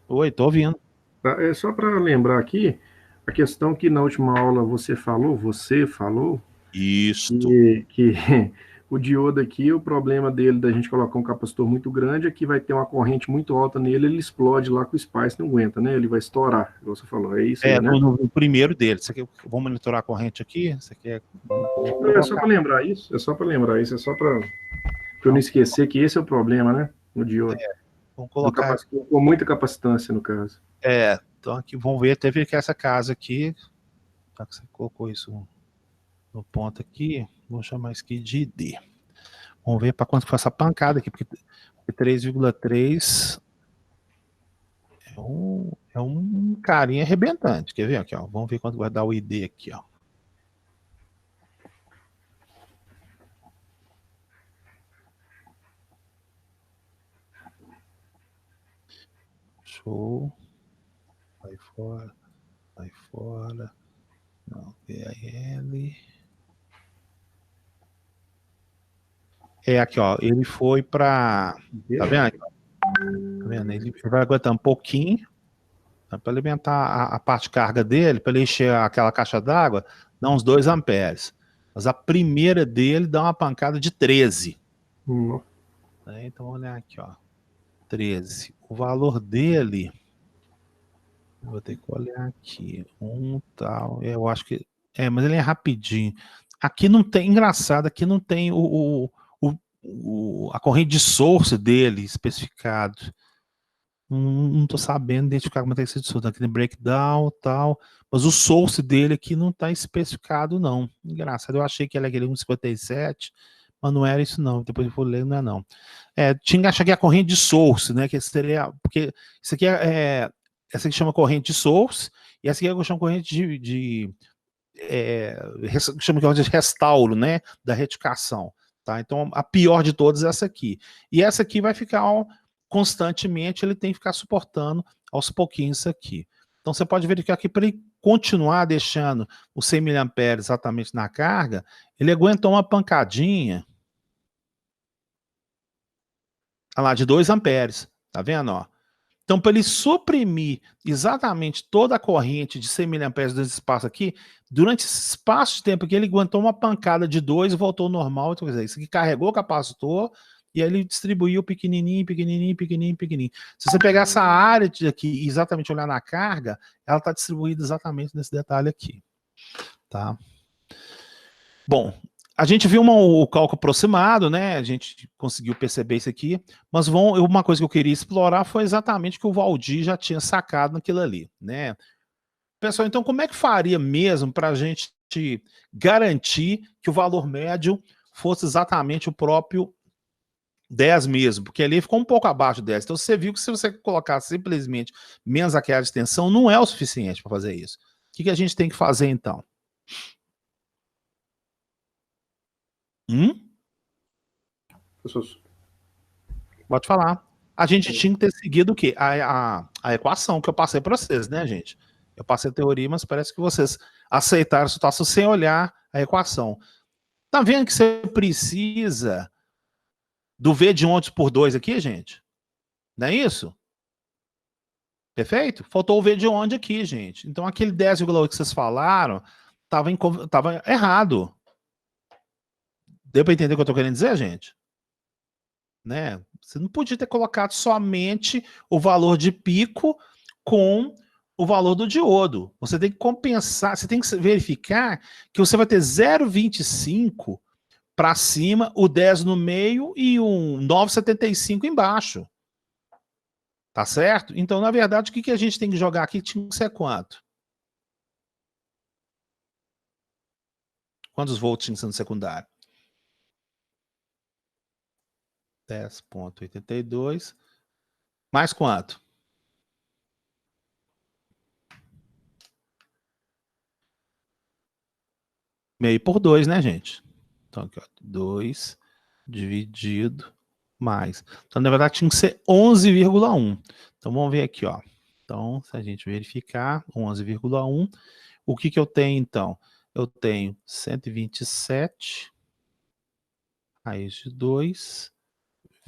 Oi, tô ouvindo. Tá, é só para lembrar aqui, a questão que na última aula você falou Isto. que o diodo aqui, o problema dele da gente colocar um capacitor muito grande é que vai ter uma corrente muito alta nele, ele explode lá com o SPICE, não aguenta, né? Ele vai estourar, como você falou, é isso aí, né? No primeiro dele. Você quer, vamos monitorar a corrente aqui? Você quer... É só para lembrar isso, é só para eu não esquecer que esse é o problema, né? No diodo. Vamos colocar... Com muita capacitância, no caso. Então aqui, vamos ver, teve que essa casa aqui, já que você colocou isso no ponto aqui, vou chamar isso aqui de D. Vamos ver para quanto foi essa pancada aqui, porque 3,3 é um carinha arrebentante. Quer ver aqui, ó? Vamos ver quanto vai dar o ID aqui, ó. Show. Vai fora. Vai fora. Não, VAL. Aqui, ó. Ele foi para... Tá vendo aqui? Tá vendo? Ele vai aguentar um pouquinho. Para alimentar a parte de carga dele, para ele encher aquela caixa d'água, dá uns 2 amperes. Mas a primeira dele dá uma pancada de 13. Então, vamos olhar aqui, ó. 13. O valor dele, vou ter que olhar aqui, tal, eu acho que, mas ele é rapidinho. Aqui não tem, engraçado, aqui não tem a corrente de source dele especificado. Não tô sabendo identificar como é que é esse source, aqui tem breakdown tal, mas o source dele aqui não está especificado não. Engraçado, eu achei que era aquele 1,57, mas não era isso não, depois eu vou ler, não é não. Tinha que achar que é a corrente de source, né, que seria, porque isso aqui essa aqui chama corrente de source, e essa aqui eu chamo corrente chama de restauro, né, da retificação, tá? Então a pior de todas é essa aqui. E essa aqui vai ficar constantemente, ele tem que ficar suportando aos pouquinhos isso aqui. Então você pode verificar que para ele continuar deixando o 100 mA exatamente na carga, ele aguentou uma pancadinha lá de 2 amperes, tá vendo, ó? Então, para ele suprimir exatamente toda a corrente de 100 mA desse espaço aqui, durante esse espaço de tempo aqui, ele aguentou uma pancada de 2 e voltou ao normal. Então, quer dizer, isso aqui carregou o capacitor e aí ele distribuiu pequenininho, pequenininho, pequenininho, pequenininho. Se você pegar essa área aqui e exatamente olhar na carga, ela está distribuída exatamente nesse detalhe aqui. Tá? Bom, a gente viu o cálculo aproximado, né? A gente conseguiu perceber isso aqui, mas uma coisa que eu queria explorar foi exatamente o que o Valdir já tinha sacado naquilo ali, né? Pessoal, então como é que faria mesmo para a gente garantir que o valor médio fosse exatamente o próprio 10 mesmo? Porque ali ficou um pouco abaixo de 10. Então você viu que se você colocar simplesmente menos aquela de tensão, não é o suficiente para fazer isso. O que a gente tem que fazer então? Pode falar. A gente tinha que ter seguido o quê? A equação que eu passei para vocês, né, gente? Eu passei a teoria, mas parece que vocês aceitaram a situação sem olhar a equação. Tá vendo que você precisa do V de onde por 2 aqui, gente? Não é isso? Perfeito? Faltou o V de onde aqui, gente. Então aquele 10,8 que vocês falaram estava errado. Deu para entender o que eu estou querendo dizer, gente? Né? Você não podia ter colocado somente o valor de pico com o valor do diodo. Você tem que compensar, você tem que verificar que você vai ter 0,25 para cima, o 10 no meio e um 9,75 embaixo. Tá certo? Então, na verdade, o que a gente tem que jogar aqui tinha que ser quanto? Quantos volts tinha que ser no secundário? 10,82. Mais quanto? Meio por 2, né, gente? Então, aqui, ó, 2 dividido mais. Então, na verdade, tinha que ser 11,1. Então, vamos ver aqui, ó. Então, se a gente verificar, 11,1. O que eu tenho, então? Eu tenho 127 raiz de 2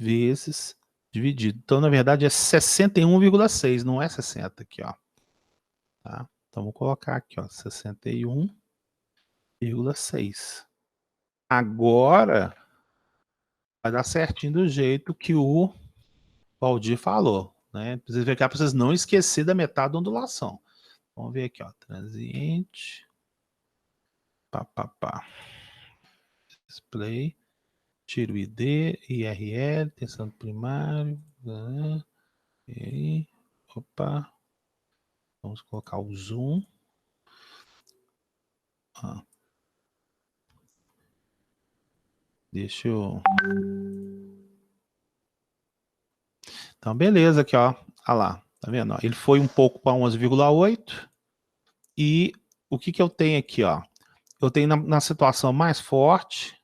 vezes dividido. Então, na verdade, é 61,6, não é 60 aqui, ó. Tá? Então, vou colocar aqui, ó, 61,6. Agora, vai dar certinho do jeito que o Valdir falou, né? Precisa ver cá para vocês não esquecer da metade da ondulação. Vamos ver aqui, ó, transiente, display, tiro ID, IRL, tensão do primário, e opa, vamos colocar o zoom. Deixa eu... Então, beleza aqui, ó. Olha lá, tá vendo? Ele foi um pouco para 11,8. E o que eu tenho aqui, ó? Eu tenho na situação mais forte.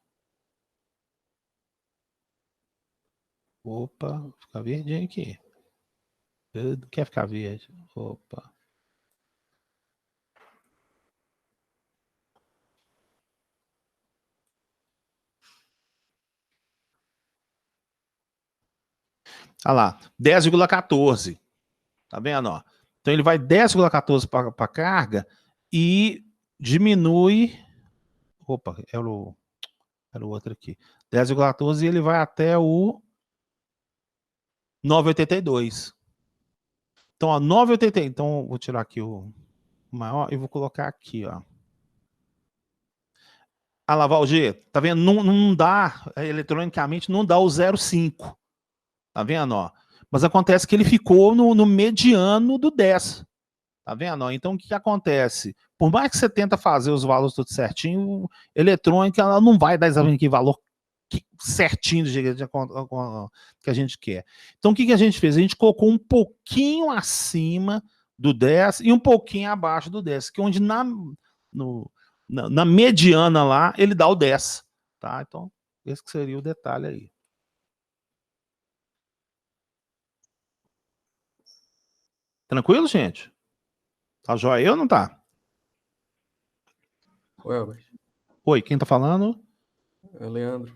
Opa, fica verdinho aqui. Não quer ficar verde. Opa. Olha lá, 10,14. Tá vendo, ó? Então ele vai 10,14 para a carga e diminui. Opa, era o outro aqui. 10,14 e ele vai até o 9,82. Então, ó, 9,82. Então, vou tirar aqui o maior e vou colocar aqui, ó. Ah lá, Valdir, tá vendo? Não dá, eletronicamente, não dá o 0,5. Tá vendo, ó? Mas acontece que ele ficou no mediano do 10. Tá vendo, ó? Então, o que acontece? Por mais que você tenta fazer os valores tudo certinho, eletrônica, ela não vai dar exatamente valor certinho do jeito que a gente quer. Então, o que a gente fez? A gente colocou um pouquinho acima do 10 e um pouquinho abaixo do 10, que onde na mediana lá, ele dá o 10. Tá? Então, esse que seria o detalhe aí. Tranquilo, gente? Tá joia aí ou não tá? Oi, Albert. Oi, quem tá falando? É Leandro.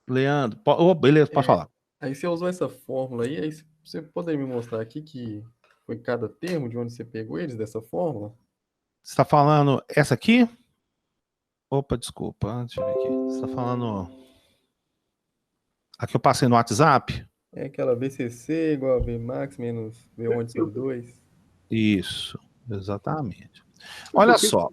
Leandro. Oh, beleza, pode falar. Aí você usou essa fórmula aí você poderia me mostrar aqui que foi cada termo de onde você pegou eles dessa fórmula? Você tá falando essa aqui? Opa, desculpa, deixa eu ver aqui. Você tá falando... Aqui eu passei no WhatsApp? É aquela VCC igual a Vmax menos V1 sobre 2. Isso, exatamente. Olha só,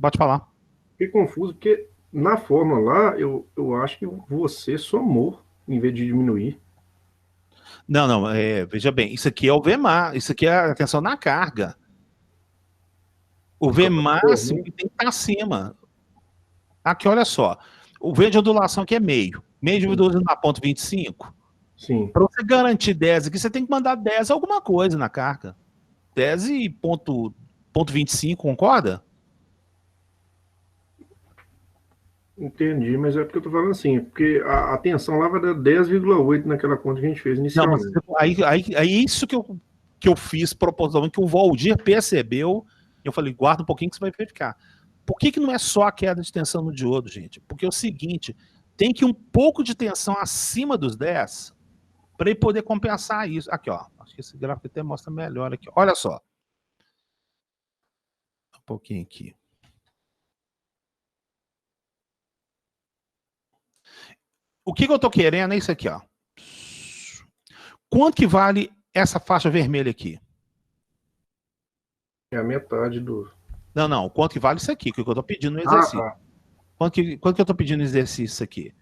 pode falar. Fiquei confuso, porque na fórmula lá, eu acho que você somou, em vez de diminuir. Não, veja bem, isso aqui é o VMAX, isso aqui é a tensão na carga. O V máximo tem que estar acima. Aqui, olha só, o V de ondulação aqui é meio. Meio dividido na ponto 25. Sim. Para você garantir 10 aqui, você tem que mandar 10 alguma coisa na carga. 10 e ponto 25, concorda? Entendi, mas é porque eu tô falando assim, porque a tensão lá vai dar 10,8 naquela conta que a gente fez inicialmente. Não, mas aí isso que eu fiz propositalmente, que o Valdir percebeu, eu falei, guarda um pouquinho que você vai verificar. Por que não é só a queda de tensão no diodo, gente? Porque é o seguinte, tem que um pouco de tensão acima dos 10 para ele poder compensar isso. Aqui, ó, acho que esse gráfico até mostra melhor aqui. Olha só. Um pouquinho aqui. O que eu estou querendo é isso aqui, ó. Quanto que vale essa faixa vermelha aqui? É a metade do... Não. Quanto que vale isso aqui? Que eu estou pedindo no exercício. Tá. Quanto que eu estou pedindo no exercício aqui?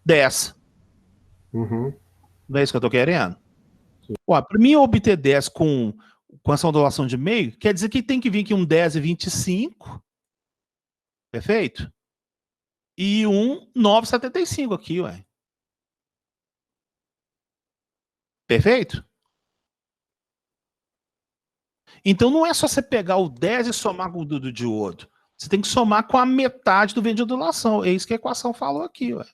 10. Uhum. Não é isso que eu estou querendo? Para mim obter 10 com essa ondulação de meio, quer dizer que tem que vir aqui um 10,25. Perfeito? E um 9,75 aqui, ué. Perfeito? Então não é só você pegar o 10 e somar com o do diodo. Você tem que somar com a metade do V de ondulação. É isso que a equação falou aqui, ué.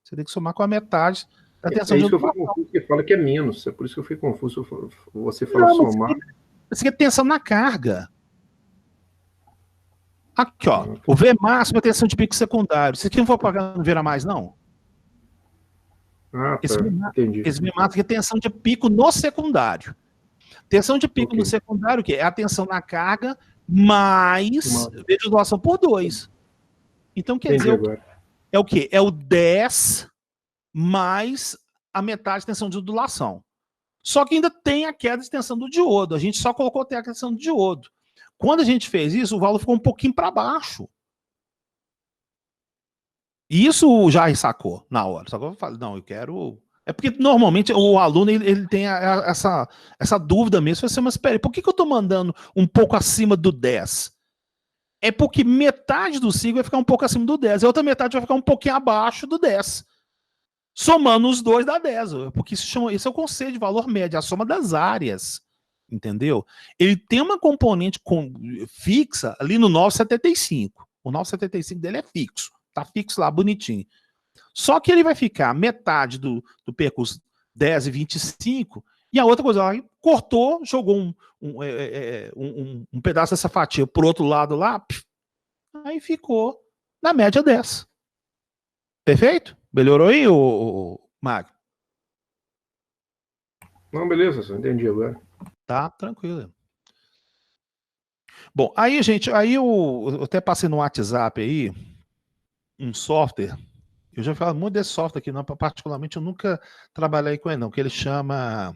Você tem que somar com a metade da tensão de ondulação. É isso que eu fui confuso, que fala que é menos. É por isso que eu fui confuso. Você fala somar. Você quer tensão na carga. Aqui, ó. O V máximo é tensão de pico secundário. Isso aqui não for pagar, não vira mais, não. Ah, tá. Entendi. Esse V máximo é tensão de pico no secundário. Tensão de pico no secundário, o quê? É a tensão na carga mais V de ondulação por 2. Então, quer dizer, é o quê? É o 10 mais a metade de tensão de ondulação. Só que ainda tem a queda de tensão do diodo. A gente só colocou até a tensão do diodo. Quando a gente fez isso, o valor ficou um pouquinho para baixo. E isso o Jair sacou na hora. Só que eu falei, não, eu quero... É porque normalmente o aluno ele tem essa dúvida mesmo. Assim, mas espera, por que eu estou mandando um pouco acima do 10? É porque metade do ciclo vai ficar um pouco acima do 10. E a outra metade vai ficar um pouquinho abaixo do 10. Somando os dois dá 10. Porque isso é o conceito de valor médio, a soma das áreas. Entendeu? Ele tem uma componente fixa ali no 9,75. O 9,75 dele é fixo. Tá fixo lá, bonitinho. Só que ele vai ficar metade do percurso 10,25 e a outra coisa, cortou, jogou um pedaço dessa fatia pro outro lado lá, aí ficou na média 10. Perfeito? Melhorou aí, o Magno? Não, beleza, só entendi agora. Tá, tranquilo. Bom, aí, gente, aí eu até passei no WhatsApp aí um software Eu já falo muito desse software aqui, não, particularmente eu nunca trabalhei com ele não, que ele chama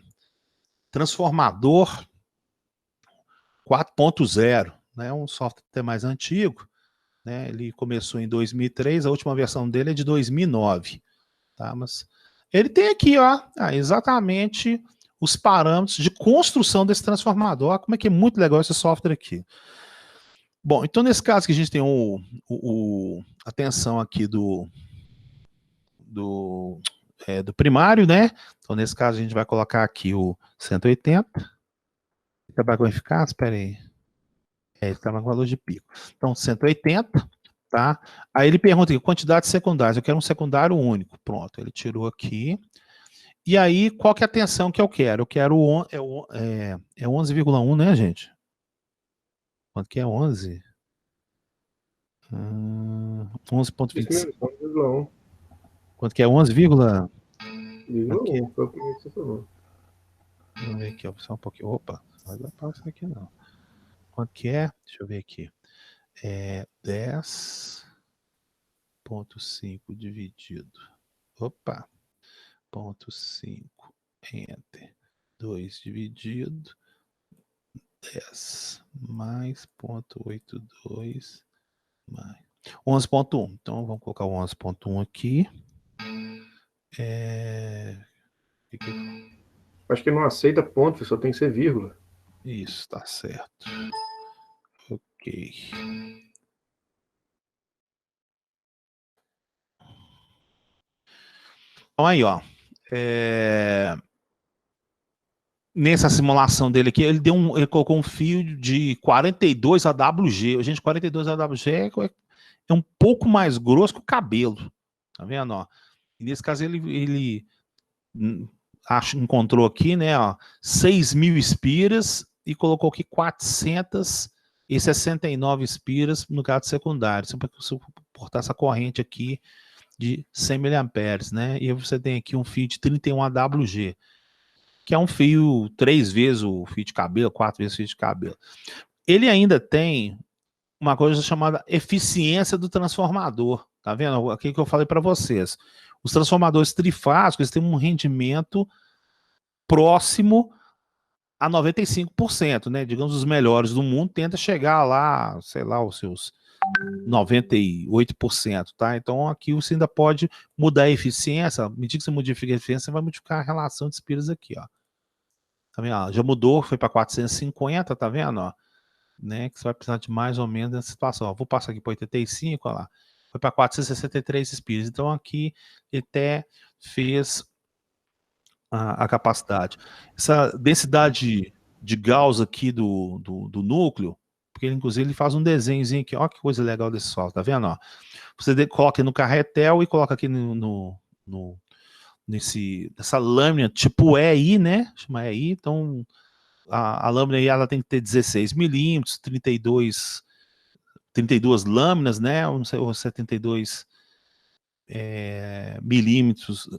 Transformador 4.0, né? Um software até mais antigo, né? Ele começou em 2003, a última versão dele é de 2009, tá? Mas ele tem aqui, ó, exatamente os parâmetros de construção desse transformador. Olha como é que é muito legal esse software aqui. Bom, então nesse caso que a gente tem a tensão aqui do primário, né? Então nesse caso a gente vai colocar aqui o 180. Trabalhar com eficácia, espera aí. Trabalhar com valor de pico. Então 180, tá? Aí ele pergunta aqui, quantidades secundárias. Eu quero um secundário único. Pronto, ele tirou aqui. E aí, qual que é a tensão que eu quero? Eu quero 11,1, né, gente? Quanto que é 11? 11,25. Quanto que é 11, foi o primeiro que você falou. Vamos ver aqui, ó, só um pouquinho. Opa, não vai passar aqui não. Quanto que é? Deixa eu ver aqui. 10,5 dividido. Opa. 0,5 entre 2 dividido 10 mais 0,82 mais 11,1. Então vamos colocar o 11,1 aqui. Acho que não aceita ponto, só tem que ser vírgula. Isso, tá certo. Ok. Então aí, ó. Nessa simulação dele aqui, ele colocou um fio de 42 AWG. Gente, 42 AWG é um pouco mais grosso que o cabelo. Tá vendo, ó? E nesse caso ele encontrou aqui, né, ó, 6.000 espiras e colocou aqui 469 espiras no caso secundário. Para suportar essa corrente aqui de 100 mA, né? E você tem aqui um fio de 31 AWG, que é um fio 3 vezes o fio de cabelo, 4 vezes o fio de cabelo. Ele ainda tem uma coisa chamada eficiência do transformador. Tá vendo? Aqui que eu falei para vocês. Os transformadores trifásicos eles têm um rendimento próximo a 95%, né? Digamos, os melhores do mundo tenta chegar lá, sei lá, os seus 98%, tá? Então aqui você ainda pode mudar a eficiência. À medida que você modifica a eficiência, você vai modificar a relação de espiras aqui, ó. Tá vendo? Já mudou, foi para 450, tá vendo? Ó? Né? Que você vai precisar de mais ou menos nessa situação. Ó, vou passar aqui para 85, ó lá. Foi para 463 espiras. Então aqui ele até fez a capacidade. Essa densidade de Gauss aqui do núcleo, porque ele, inclusive ele faz um desenhozinho aqui. Ó que coisa legal desse software, tá vendo? Ó? Você coloca no carretel e coloca aqui nessa lâmina tipo EI, né? Chama EI. Então a lâmina aí ela tem que ter 16 milímetros, 32 lâminas, né? Ou 72 milímetros,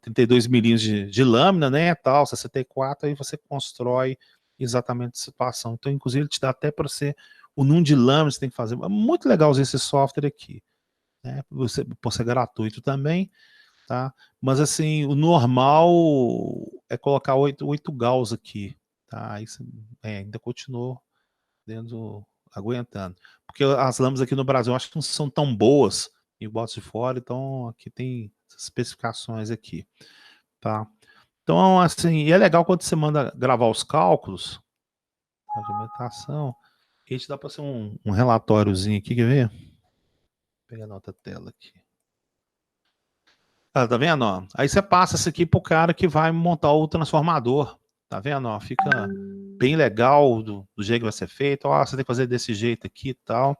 32 milímetros de lâmina, né? Tal, 64, aí você constrói exatamente a situação. Então, inclusive, ele te dá até para você o número de lâminas que você tem que fazer. É muito legal usar esse software aqui, né? Por ser gratuito também, tá? Mas assim, o normal é colocar 8 Gauss aqui, tá? Aí ainda continuou aguentando. Porque as lâminas aqui no Brasil eu acho que não são tão boas em botas de fora, então aqui tem essas especificações aqui, tá? Então, assim, é legal quando você manda gravar os cálculos, a argumentação, a gente dá para ser um relatóriozinho aqui, quer ver? Vou pegar a outra tela aqui. Tá vendo? Ó? Aí você passa isso aqui pro cara que vai montar o transformador. Tá vendo? Ó? Fica bem legal do jeito que vai ser feito. Ó, você tem que fazer desse jeito aqui e tal.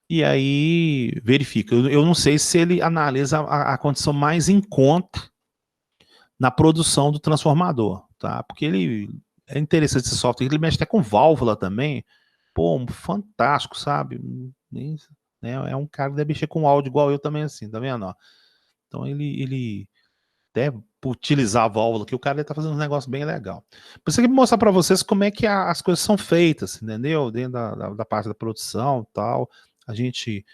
E aí verifica. Eu não sei se ele analisa a condição mais em conta na produção do transformador, tá? Porque ele é interessante esse software, ele mexe até com válvula também. Pô, fantástico, sabe? Né? É um cara que deve mexer com áudio igual eu também, assim, tá vendo? Ó? Então ele deve utilizar a válvula, que o cara tá fazendo um negócio bem legal. Por isso que eu vou mostrar para vocês como é que as coisas são feitas, entendeu? Dentro da parte da produção e tal. A gente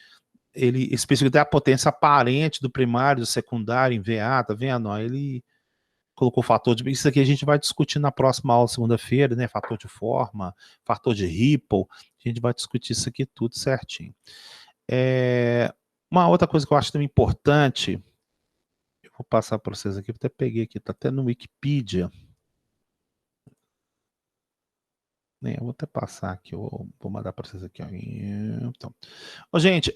ele especifica até a potência aparente do primário, do secundário em VA, tá vendo? Ó, ele colocou fator de... Isso aqui a gente vai discutir na próxima aula, segunda-feira, né? Fator de forma, fator de Ripple, a gente vai discutir isso aqui tudo certinho. Uma outra coisa que eu acho também importante, eu vou passar para vocês aqui, eu até peguei aqui, tá até no Wikipedia. Eu vou até passar aqui, eu vou mandar para vocês aqui. Então, gente,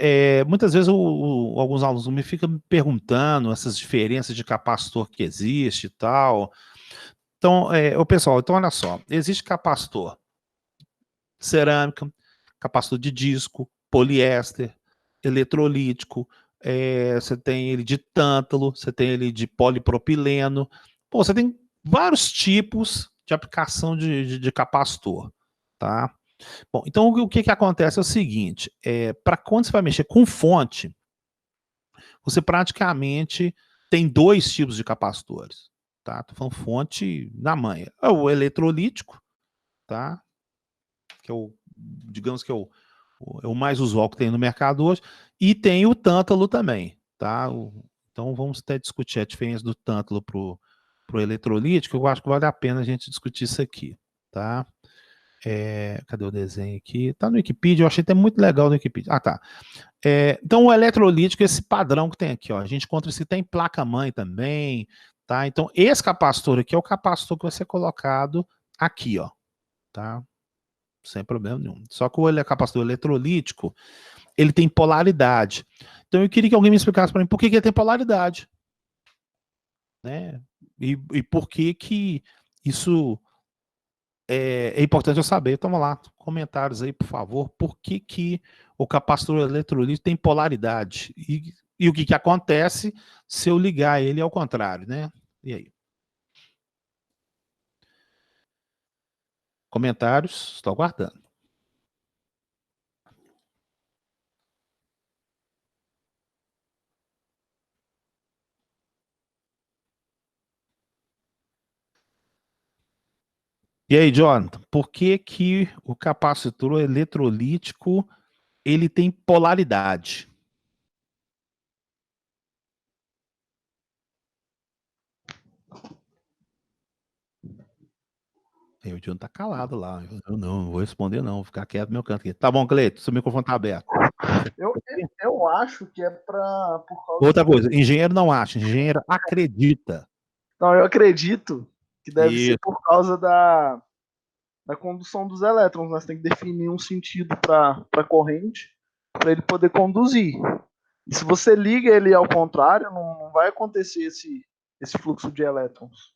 muitas vezes alguns alunos me ficam me perguntando essas diferenças de capacitor que existe e tal. Então, pessoal, então olha só, existe capacitor cerâmica, capacitor de disco, poliéster, eletrolítico, você tem ele de tântalo, você tem ele de polipropileno. Pô, você tem vários tipos de aplicação de capacitor, tá? Bom, então o que acontece é o seguinte, para quando você vai mexer com fonte, você praticamente tem dois tipos de capacitores, tá? Tô falando fonte na manha. É o eletrolítico, tá? Que é digamos que é o mais usual que tem no mercado hoje, e tem o tântalo também, tá? Então vamos até discutir a diferença do tântalo pro eletrolítico, eu acho que vale a pena a gente discutir isso aqui, tá? Cadê o desenho aqui? Tá no Wikipedia, eu achei até muito legal no Wikipedia. Ah, tá. Então o eletrolítico, esse padrão que tem aqui, ó, a gente encontra esse, tem placa-mãe também, tá? Então esse capacitor aqui é o capacitor que vai ser colocado aqui, ó, tá? Sem problema nenhum. Só que o capacitor eletrolítico, ele tem polaridade. Então eu queria que alguém me explicasse para mim por que ele tem polaridade, né? E por que isso é importante eu saber. Então vamos lá, comentários aí, por favor. Por que o capacitor eletrolítico tem polaridade? E o que acontece se eu ligar ele ao contrário, né? E aí? Comentários, estou aguardando. E aí, Jonathan, por que o capacitor eletrolítico ele tem polaridade? O Jonathan tá calado lá. Eu não vou responder não, vou ficar quieto no meu canto aqui. Tá bom, Cleito, seu microfone tá aberto. Eu acho que é por causa... Outra coisa, engenheiro não acha, engenheiro acredita. Não, eu acredito que deve ser por causa da condução dos elétrons. Nós temos que definir um sentido para a corrente, para ele poder conduzir. E se você liga ele ao contrário, não vai acontecer esse fluxo de elétrons.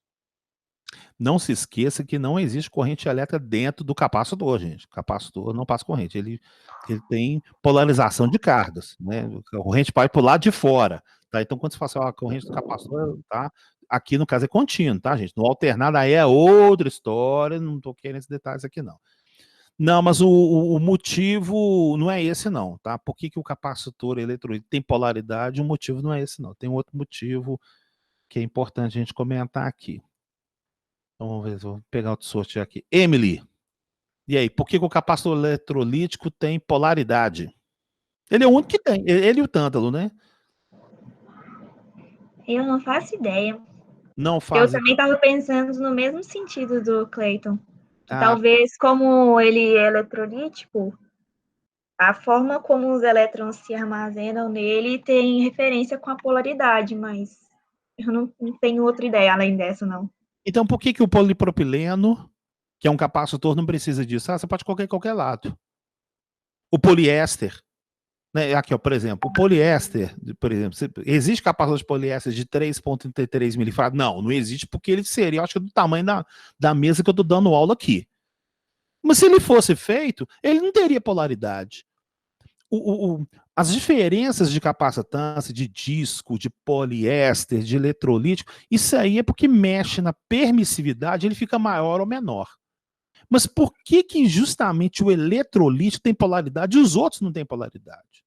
Não se esqueça que não existe corrente elétrica dentro do capacitor, gente. O capacitor não passa corrente, ele tem polarização de cargas, né? A corrente vai para o lado de fora, tá? Então, quando você fala assim, a corrente do capacitor, tá? Aqui, no caso, é contínuo, tá, gente? No alternado, aí é outra história, não tô querendo esses detalhes aqui, não. Não, mas o motivo não é esse, não, tá? Por que o capacitor eletrolítico tem polaridade? O motivo não é esse, não. Tem um outro motivo que é importante a gente comentar aqui. Então, vamos ver, vou pegar outro sorteio aqui. Emily, e aí, por que o capacitor eletrolítico tem polaridade? Ele é o único que tem, ele e o tântalo, né? Eu não faço ideia. Não faz. Eu também estava pensando no mesmo sentido do Clayton. Talvez, como ele é eletrolítico, a forma como os elétrons se armazenam nele tem referência com a polaridade, mas eu não tenho outra ideia além dessa, não. Então, por que o polipropileno, que é um capacitor, não precisa disso? Você pode colocar em qualquer lado. O poliéster, né? Aqui, ó, por exemplo, o poliéster, por exemplo, existe capacitor de poliéster de 3,33 milifarados? Não existe, porque ele seria, acho que, do tamanho da mesa que eu estou dando aula aqui. Mas se ele fosse feito, ele não teria polaridade. As diferenças de capacitância, de disco, de poliéster, de eletrolítico, isso aí é porque mexe na permissividade, ele fica maior ou menor. Mas por que justamente o eletrolítico tem polaridade e os outros não têm polaridade?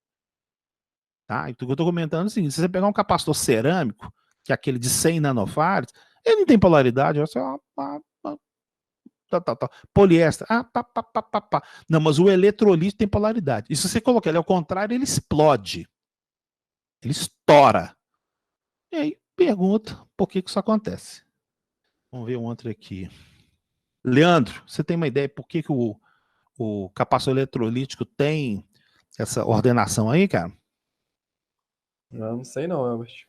Tá? Então, o que eu estou comentando é o seguinte, se você pegar um capacitor cerâmico, que é aquele de 100 nanofarads, ele não tem polaridade, você poliéster, Não, mas o eletrolítico tem polaridade. E se você colocar ele ao contrário, ele explode. Ele estoura. E aí pergunta por que isso acontece. Vamos ver um outro aqui. Leandro, você tem uma ideia por que o capacitor eletrolítico tem essa ordenação aí, cara? Não sei não, Albert.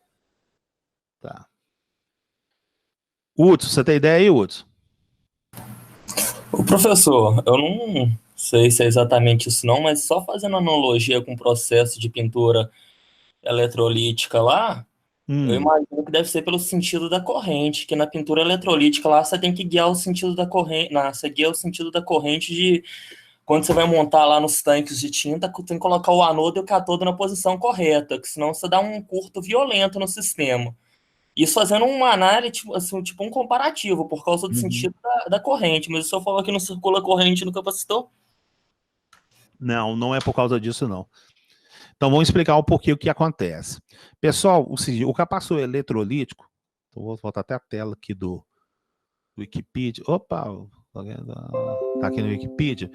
Tá. Hudson, você tem ideia aí, Hudson? O professor, eu não sei se é exatamente isso não, mas só fazendo analogia com o processo de pintura eletrolítica lá, eu imagino que deve ser pelo sentido da corrente, que na pintura eletrolítica lá você tem que guiar o sentido da corrente, você guia o sentido da corrente de quando você vai montar lá nos tanques de tinta, tem que colocar o anodo e o cátodo na posição correta, que senão você dá um curto violento no sistema. Isso fazendo uma análise, tipo, assim, tipo um comparativo, por causa do sentido da corrente. Mas o senhor falou que não circula corrente no capacitor? Não, não é por causa disso, não. Então, vamos explicar um pouquinho o que acontece. Pessoal, o capacitor eletrolítico, vou voltar até a tela aqui do Wikipedia. Opa, tá aqui no Wikipedia.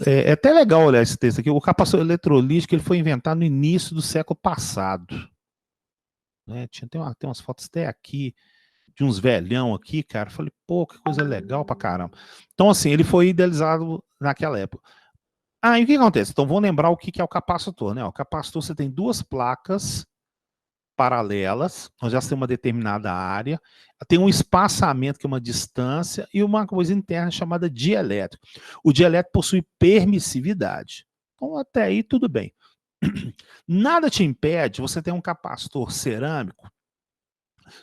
É até legal olhar esse texto aqui. O capacitor eletrolítico ele foi inventado no início do século passado. Né? Tem umas fotos até aqui, de uns velhão aqui, cara. Falei, pô, que coisa legal pra caramba. Então, assim, ele foi idealizado naquela época. E o que acontece? Então, vamos lembrar o que é o capacitor, né? O capacitor, você tem duas placas paralelas, nós já temos uma determinada área, tem um espaçamento, que é uma distância, e uma coisa interna chamada dielétrico. O dielétrico possui permissividade. Então, até aí, tudo bem. Nada te impede você ter um capacitor cerâmico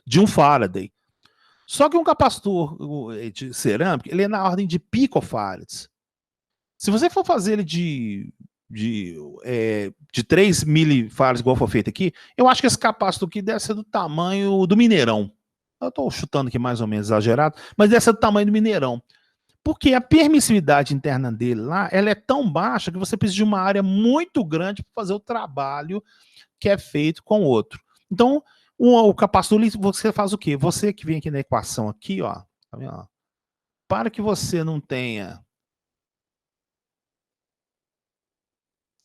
de 1 Faraday. Só que um capacitor de cerâmico, ele é na ordem de picofarads. Se você for fazer ele de 3 milifarads, igual foi feito aqui, eu acho que esse capacitor aqui deve ser do tamanho do Mineirão. Eu estou chutando aqui mais ou menos exagerado, mas deve ser do tamanho do Mineirão. Porque a permissividade interna dele lá, ela é tão baixa que você precisa de uma área muito grande para fazer o trabalho que é feito com o outro. Então, o capacitor, você faz o quê? Você que vem aqui na equação aqui, ó, tá vendo, ó, para que você não tenha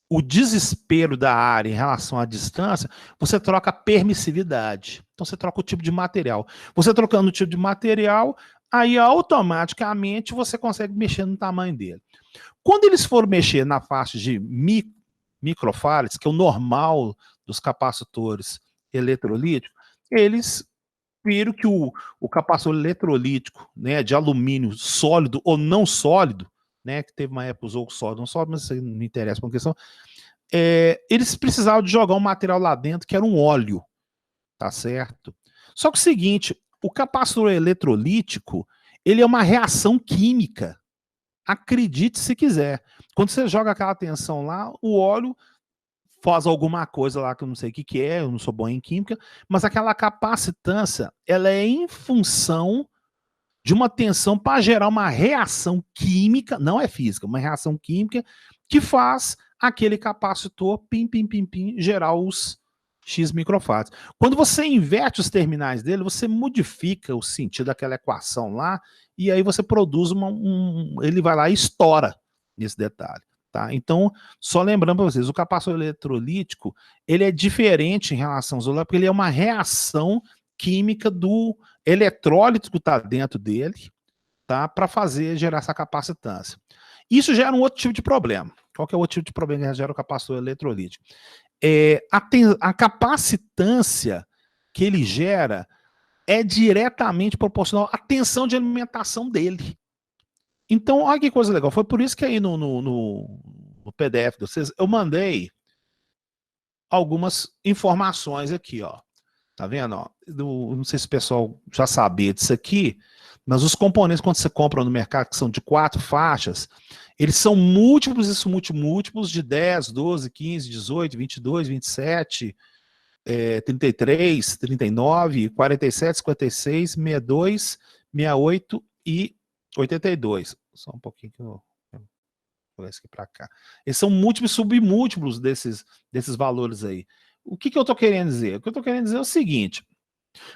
o desespero da área em relação à distância, você troca a permissividade. Então, você troca o tipo de material. Você trocando o tipo de material, aí automaticamente você consegue mexer no tamanho dele. Quando eles foram mexer na faixa de microfarads, que é o normal dos capacitores eletrolíticos, eles viram que o capacitor eletrolítico, né, de alumínio sólido ou não sólido, né, que teve uma época que usou o sólido, não sólido, mas isso aí não me interessa por uma questão, eles precisavam de jogar um material lá dentro que era um óleo, tá certo? Só que o seguinte, o capacitor eletrolítico, ele é uma reação química, acredite se quiser. Quando você joga aquela tensão lá, o óleo faz alguma coisa lá que eu não sei o que é, eu não sou bom em química, mas aquela capacitância, ela é em função de uma tensão para gerar uma reação química, não é física, uma reação química que faz aquele capacitor, pim, gerar os X microfarads. Quando você inverte os terminais dele, você modifica o sentido daquela equação lá, e aí você produz ele vai lá e estoura nesse detalhe. Tá? Então, só lembrando para vocês, o capacitor eletrolítico, ele é diferente em relação aos outros, porque ele é uma reação química do eletrólito que está dentro dele, tá? Para gerar essa capacitância. Isso gera um outro tipo de problema. Qual que é o outro tipo de problema que gera o capacitor eletrolítico? A capacitância que ele gera é diretamente proporcional à tensão de alimentação dele. Então, olha que coisa legal. Foi por isso que aí no PDF de vocês, eu mandei algumas informações aqui, ó. Tá vendo? Ó, não sei se o pessoal já sabia disso aqui, mas os componentes, quando você compra no mercado, que são de 4 faixas, eles são múltiplos e múltiplos de 10, 12, 15, 18, 22, 27, 33, 39, 47, 56, 62, 68 e 82. Só um pouquinho que eu vou esse aqui para cá. Eles são múltiplos e submúltiplos desses valores aí. O que eu estou querendo dizer? O que eu estou querendo dizer é o seguinte,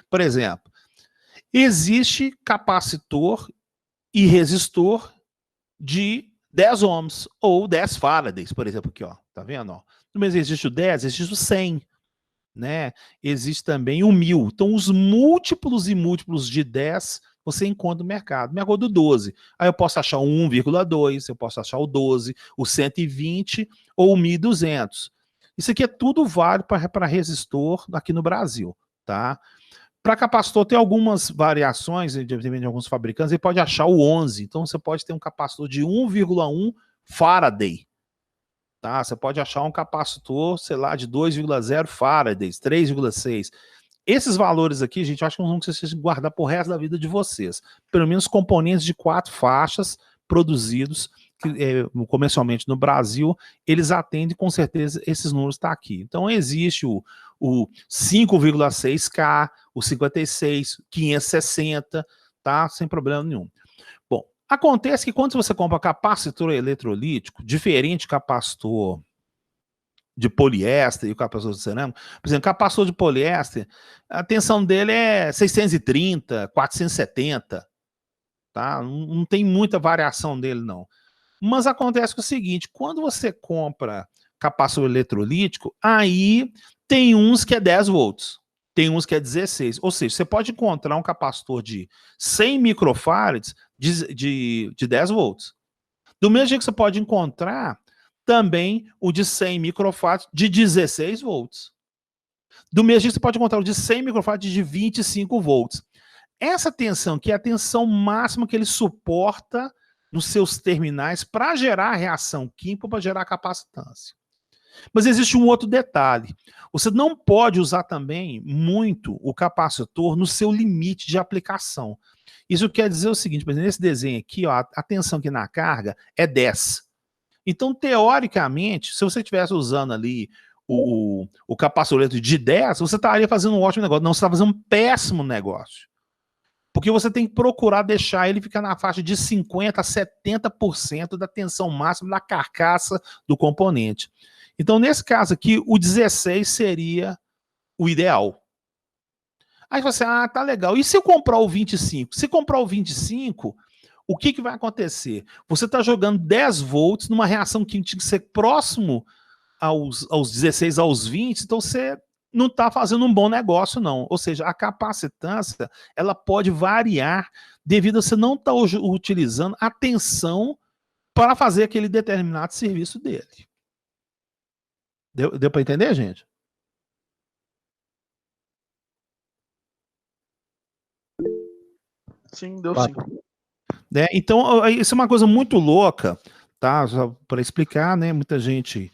por exemplo, existe capacitor e resistor de 10 ohms ou 10 faradays, por exemplo, aqui, ó, tá vendo? Ó? Mas existe o 10, existe o 100. né? Existe também o 1000. Então, os múltiplos e múltiplos de 10 você encontra no mercado. Me acordo do 12. Aí eu posso achar o 1,2, eu posso achar o 12, o 120 ou o 1200. Isso aqui é tudo válido para resistor aqui no Brasil, tá? Para capacitor tem algumas variações, de alguns fabricantes, ele pode achar o 11. Então, você pode ter um capacitor de 1,1 Faraday. Tá? Você pode achar um capacitor, sei lá, de 2,0 Faradays, 3,6. Esses valores aqui, gente, eu acho que não vocês guardar pro resto da vida de vocês. Pelo menos componentes de 4 faixas produzidos comercialmente no Brasil, eles atendem com certeza esses números tá aqui. Então existe o 5,6K, o 56, 560, tá? Sem problema nenhum. Bom, acontece que quando você compra capacitor eletrolítico, diferente de capacitor de poliéster e o capacitor de cerâmica, por exemplo, capacitor de poliéster, a tensão dele é 630, 470, tá? Não tem muita variação dele, não. Mas acontece que é o seguinte, quando você compra capacitor eletrolítico, aí tem uns que é 10 volts, tem uns que é 16, ou seja, você pode encontrar um capacitor de 100 microfarads de 10 volts. Do mesmo jeito que você pode encontrar também o de 100 microfarads de 16 volts. Do mesmo jeito que você pode encontrar o de 100 microfarads de 25 volts. Essa tensão aqui é a tensão máxima que ele suporta nos seus terminais para gerar a reação química, para gerar a capacitância. Mas existe um outro detalhe. Você não pode usar também muito o capacitor no seu limite de aplicação. Isso quer dizer o seguinte, por exemplo, nesse desenho aqui, ó, a tensão aqui na carga é 10. Então, teoricamente, se você estivesse usando ali o capacitor de 10, você estaria fazendo um ótimo negócio. Não, você está fazendo um péssimo negócio. Porque você tem que procurar deixar ele ficar na faixa de 50% a 70% da tensão máxima da carcaça do componente. Então, nesse caso aqui, o 16 seria o ideal. Aí você, tá legal. E se eu comprar o 25? Se comprar o 25, o que vai acontecer? Você está jogando 10 volts numa reação que tinha que ser próximo aos 16, aos 20, então você não está fazendo um bom negócio, não. Ou seja, a capacitância, ela pode variar devido a você não estar utilizando a tensão para fazer aquele determinado serviço dele. Deu para entender, gente? Sim, deu sim. Então, isso é uma coisa muito louca, tá? Para explicar, né? Muita gente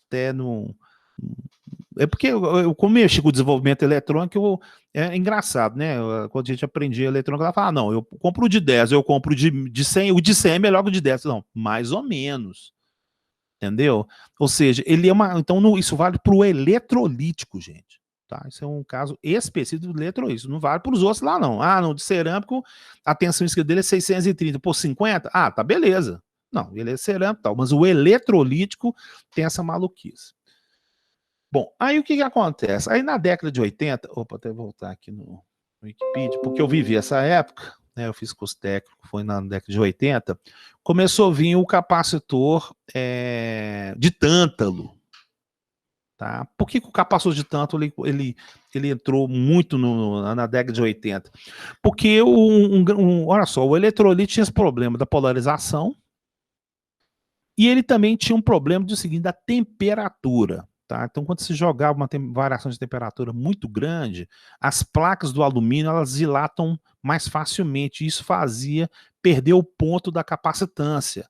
até não... É porque eu como mexi com o desenvolvimento eletrônico, é engraçado, né? Quando a gente aprendia eletrônica, ela fala, não, eu compro o de 10, eu compro o de 100, o de 100 é melhor que o de 10. Não, mais ou menos. Entendeu? Ou seja, ele é então isso vale para o eletrolítico, gente. Tá? Isso é um caso específico do eletrolítico. Não vale para os outros lá, não. No de cerâmico, a tensão escrita dele é 630 por 50. Tá beleza. Não, ele é cerâmico e tal. Mas o eletrolítico tem essa maluquice. Bom, aí o que acontece? Aí na década de 80, até voltar aqui no Wikipedia, porque eu vivi essa época, né, eu fiz curso técnico, foi na década de 80, começou a vir o capacitor de tântalo. Tá? Por que o capacitor de tântalo ele entrou muito na década de 80? Porque olha só, o eletrolito tinha esse problema da polarização e ele também tinha um problema do seguinte, da temperatura. Tá? Então, quando se jogava uma variação de temperatura muito grande, as placas do alumínio elas dilatam mais facilmente. Isso fazia perder o ponto da capacitância.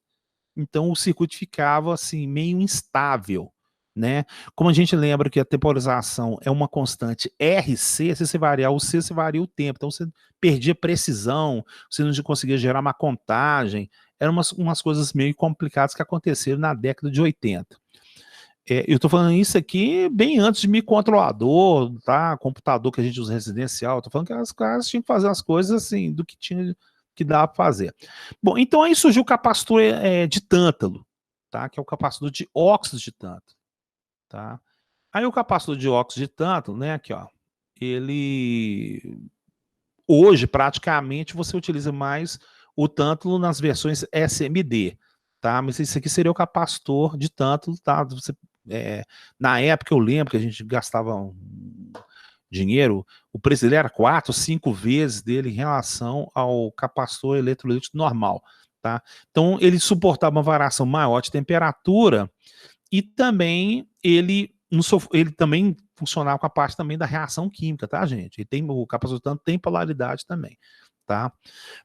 Então, o circuito ficava assim, meio instável. Né? Como a gente lembra que a temporização é uma constante RC, se você variar o C, você varia o tempo. Então, você perdia precisão, você não conseguia gerar uma contagem. Eram umas coisas meio complicadas que aconteceram na década de 80. Eu estou falando isso aqui bem antes de microcontrolador, tá? Computador que a gente usa residencial. Estou falando que as caras tinham que fazer as coisas assim, do que tinha que dar para fazer. Bom, então aí surgiu o capacitor de tântalo, tá? Que é o capacitor de óxido de tântalo, tá? Aí o capacitor de óxido de tântalo, né? Aqui, ó. Ele hoje praticamente você utiliza mais o tântalo nas versões SMD, tá? Mas isso aqui seria o capacitor de tântalo, tá? Você Na época eu lembro que a gente gastava dinheiro, o preço dele era 4, 5 vezes dele em relação ao capacitor eletrolítico normal, tá? Então ele suportava uma variação maior de temperatura e também ele também funcionava com a parte também da reação química, tá, gente? O capacitor tanto tem polaridade também, tá?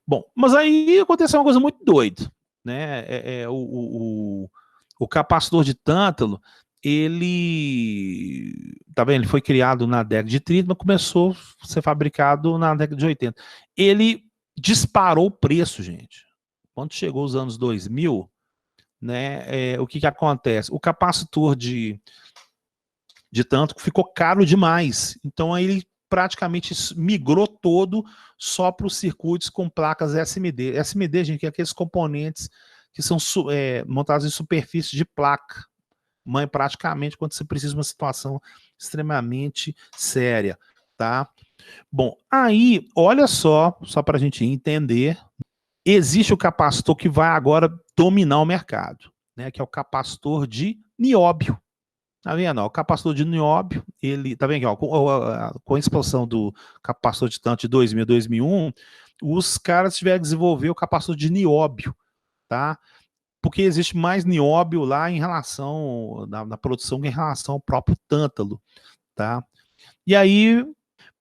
Bom, mas aí aconteceu uma coisa muito doida, né? O capacitor de tântalo, tá vendo? Ele foi criado na década de 30, mas começou a ser fabricado na década de 80. Ele disparou o preço, gente. Quando chegou os anos 2000, né, o que acontece? O capacitor de tântalo ficou caro demais. Então aí ele praticamente migrou todo só para os circuitos com placas SMD. SMD, gente, que é aqueles componentes que são montados em superfície de placa. Mãe, praticamente quando você precisa de uma situação extremamente séria, tá? Bom, aí, olha só para a gente entender, existe o capacitor que vai agora dominar o mercado, né? Que é o capacitor de nióbio. Tá vendo? O capacitor de nióbio, ele, tá vendo aqui, ó, com a expansão do capacitor de tântalo de 2000, 2001, os caras tiveram que desenvolver o capacitor de nióbio, tá? Porque existe mais nióbio lá em relação, na produção, em relação ao próprio tântalo, tá? E aí,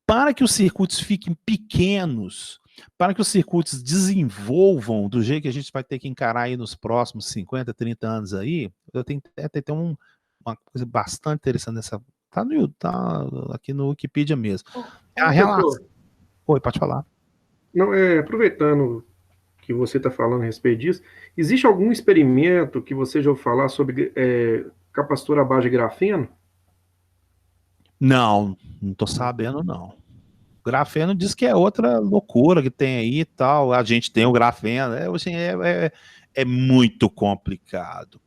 para que os circuitos fiquem pequenos, para que os circuitos desenvolvam do jeito que a gente vai ter que encarar aí nos próximos 50, 30 anos aí, eu tenho até uma coisa bastante interessante nessa, tá aqui no Wikipedia mesmo. A relação... Oi, pode falar. Não, aproveitando que você está falando a respeito disso, existe algum experimento que você já ouviu falar sobre capacitor à base de grafeno? Não tô sabendo, não. Grafeno diz que é outra loucura que tem aí e tal. A gente tem o grafeno, é muito complicado.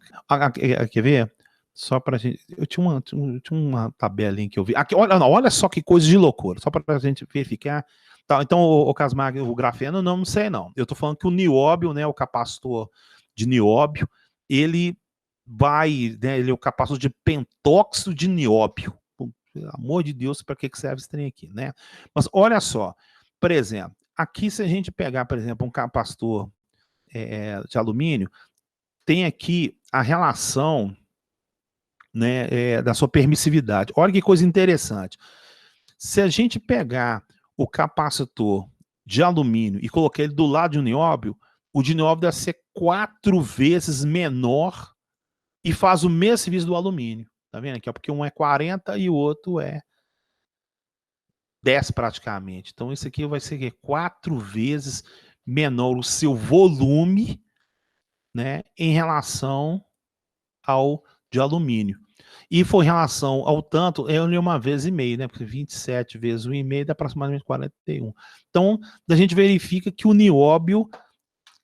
Quer ver? Só pra gente. Eu tinha uma tabelinha que eu vi. Aqui, olha só que coisa de loucura, só pra gente verificar. Tá, então, o Casmag, o grafeno, não sei não. Eu tô falando que o nióbio, né, o capacitor de nióbio, ele vai, né, ele é o capacitor de pentóxido de nióbio. Pelo amor de Deus, para que serve esse trem aqui, né? Mas olha só, por exemplo, aqui se a gente pegar, por exemplo, um capacitor de alumínio, tem aqui a relação, né, da sua permissividade. Olha que coisa interessante. Se a gente pegar o capacitor de alumínio e colocar ele do lado de um nióbio, o de nióbio deve ser 4 vezes menor e faz o mesmo serviço do alumínio. Tá vendo aqui? Porque um é 40 e o outro é 10 praticamente. Então isso aqui vai ser 4 vezes menor o seu volume, né, em relação ao de alumínio. E foi em relação ao tanto, é 1,5 vezes, né? Porque 27 vezes 1,5 dá aproximadamente 41. Então, a gente verifica que o nióbio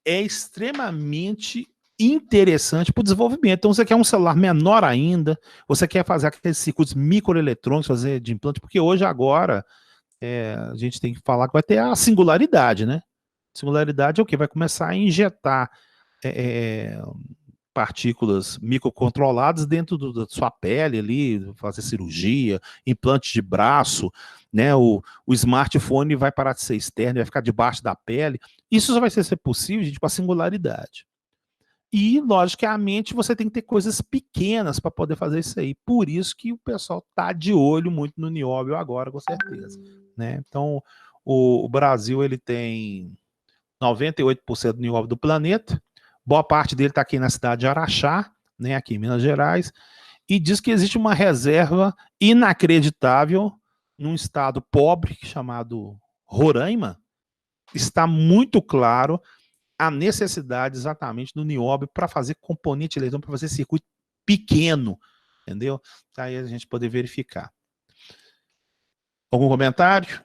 é extremamente interessante para o desenvolvimento. Então, você quer um celular menor ainda, você quer fazer aqueles circuitos microeletrônicos, fazer de implante, porque hoje, agora, a gente tem que falar que vai ter a singularidade, né? Singularidade é o quê? Vai começar a injetar partículas microcontroladas dentro da sua pele ali, fazer cirurgia, implante de braço, né? O smartphone vai parar de ser externo, vai ficar debaixo da pele. Isso só vai ser possível, gente, com a singularidade. E, logicamente, você tem que ter coisas pequenas para poder fazer isso aí. Por isso que o pessoal está de olho muito no nióbio agora, com certeza, né? Então, o Brasil, ele tem 98% do nióbio do planeta. Boa parte dele está aqui na cidade de Araxá, né, aqui em Minas Gerais, e diz que existe uma reserva inacreditável num estado pobre chamado Roraima. Está muito claro a necessidade exatamente do nióbio para fazer componente eletrônico, para fazer circuito pequeno, entendeu? Aí a gente poder verificar. Algum comentário?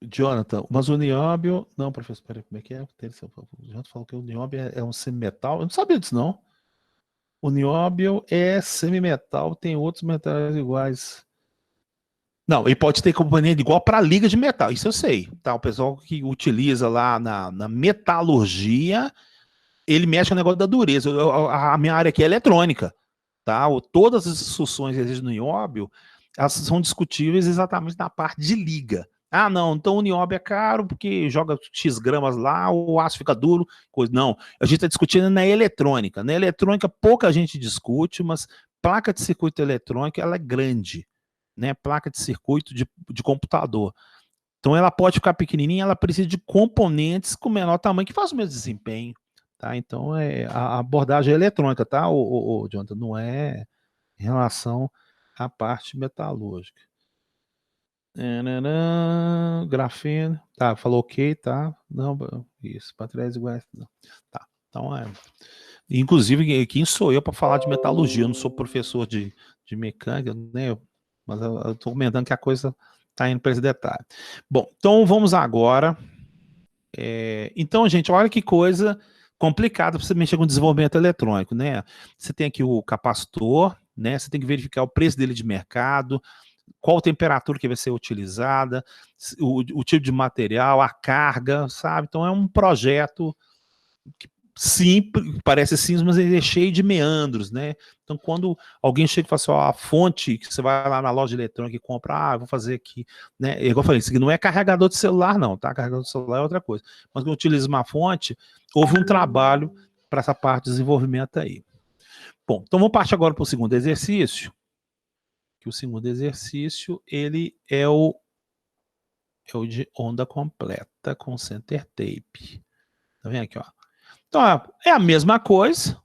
Jonathan, mas o nióbio... Não, professor, peraí, como é que é? O Jonathan falou que o nióbio é um semimetal. Eu não sabia disso, não. O nióbio é semimetal, tem outros metais iguais. Não, ele pode ter componente igual para liga de metal, isso eu sei. Tá? O pessoal que utiliza lá na metalurgia, ele mexe com o negócio da dureza. A minha área aqui é eletrônica. Tá? Todas as instruções que existem no nióbio, elas são discutíveis exatamente na parte de liga. Ah, não, então o nióbio é caro porque joga X gramas lá, o aço fica duro. Coisa. Não, a gente está discutindo na eletrônica. Na eletrônica pouca gente discute, mas placa de circuito eletrônico ela é grande. Né, placa de circuito de computador. Então ela pode ficar pequenininha, ela precisa de componentes com menor tamanho que faz o mesmo desempenho. Tá? Então a abordagem é eletrônica, tá, o Jonathan, não é em relação à parte metalúrgica. Grafeno, tá, falou ok, tá, não, isso, materiais iguais, não. Tá, então inclusive quem sou eu para falar de metalurgia, eu não sou professor de mecânica, né, mas eu estou comentando que a coisa está indo para esse detalhe. Bom, então vamos agora. Então, gente, olha que coisa complicada para você mexer com desenvolvimento eletrônico, né? Você tem aqui o capacitor, né? Você tem que verificar o preço dele de mercado, qual temperatura que vai ser utilizada, o tipo de material, a carga, sabe? Então é um projeto que simples, parece simples, mas ele é cheio de meandros, né? Então, quando alguém chega e fala assim, ó, a fonte, que você vai lá na loja eletrônica e compra, vou fazer aqui, né? Igual eu falei, isso aqui não é carregador de celular, não, tá? Carregador de celular é outra coisa. Mas quando utiliza uma fonte, houve um trabalho para essa parte de desenvolvimento aí. Bom, então vamos partir agora para o segundo exercício, que o segundo exercício, ele é o de onda completa com center tape. Tá vendo aqui, ó? Então, é a mesma coisa,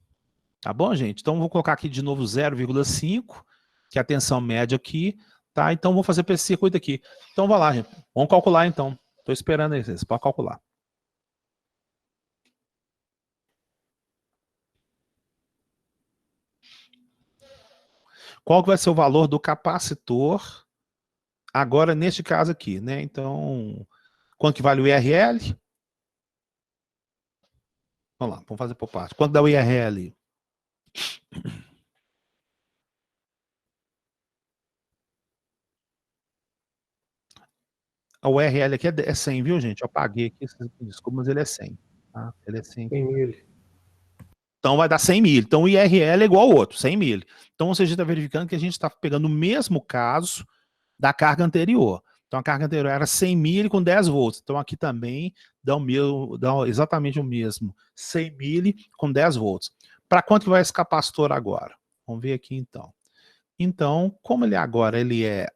tá bom, gente? Então, vou colocar aqui de novo 0,5, que é a tensão média aqui, tá? Então, vou fazer para esse circuito aqui. Então, vai lá, gente. Vamos calcular, então. Estou esperando aí, vocês podem calcular. Qual que vai ser o valor do capacitor agora, neste caso aqui, né? Então, quanto que vale o IRL? Vamos lá, vamos fazer por parte. Quanto dá o IRL? O URL aqui é 100, viu, gente? Eu apaguei aqui, desculpa, mas ele é 100. Tá? Ele é 100. 100 mil. Então vai dar 100 mil. Então o IRL é igual ao outro, 100 mil. Então você está verificando que a gente está pegando o mesmo caso da carga anterior. Então a carga anterior era 100 mil com 10 volts. Então aqui também dá exatamente o mesmo. 100 mil com 10 volts. Para quanto vai esse capacitor agora? Vamos ver aqui então. Então, como ele agora é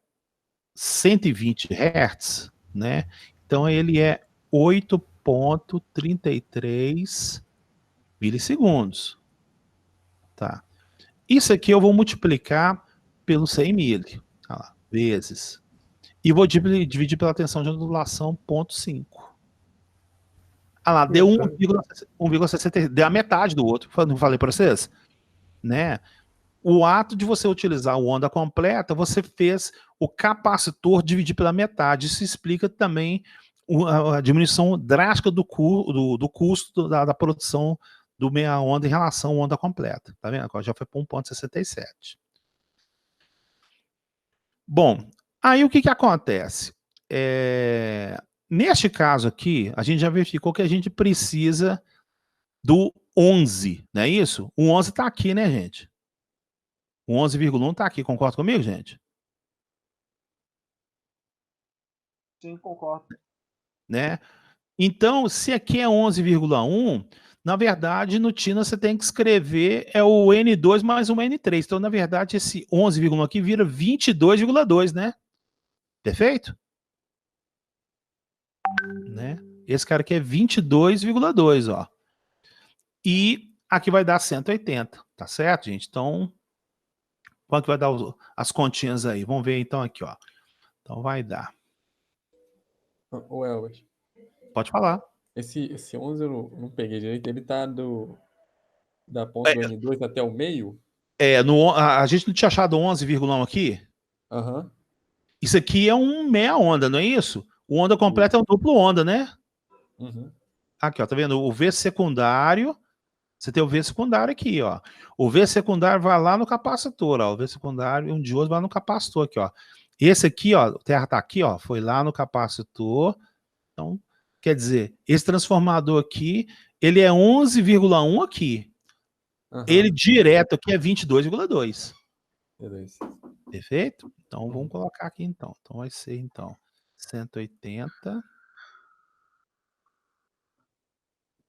120 Hz, né? Então ele é 8,33 milissegundos. Tá. Isso aqui eu vou multiplicar pelo 100 mil, vezes. E vou dividir pela tensão de ondulação 0,5. Ah lá, deu 1,60, deu a metade do outro. Não falei para vocês? Né? O ato de você utilizar o onda completa, você fez o capacitor dividir pela metade. Isso explica também a diminuição drástica do custo da produção do meia onda em relação à onda completa. Tá vendo? Já foi para 1,67. Bom, aí o que acontece? Neste caso aqui, a gente já verificou que a gente precisa do 11, não é isso? O 11 está aqui, né, gente? O 11,1 está aqui, concorda comigo, gente? Sim, concordo. Né? Então, se aqui é 11,1, na verdade, no TINA você tem que escrever o N2 mais um N3. Então, na verdade, esse 11,1 aqui vira 22,2, né? Perfeito? Né? Esse cara aqui é 22,2, ó. E aqui vai dar 180, tá certo, gente? Então, quanto vai dar as continhas aí? Vamos ver então aqui, ó. Então vai dar. Ô, Elvis. Pode falar. Esse 11 eu não peguei direito. Ele tá da ponta do N2 até o meio? A gente não tinha achado 11,1 aqui? Aham. Isso aqui é um meia onda, não é isso? O onda completa é um duplo onda, né? Uhum. Aqui, ó, tá vendo? O V secundário, você tem o V secundário aqui, ó. O V secundário vai lá no capacitor, ó. O V secundário, um diodo vai no capacitor aqui, ó. Esse aqui, ó, o terra tá aqui, ó, foi lá no capacitor. Então, quer dizer, esse transformador aqui, ele é 11,1 aqui. Ele direto aqui é 22,2. Beleza. Perfeito? Então, vamos colocar aqui, então. Então, vai ser, então, 180,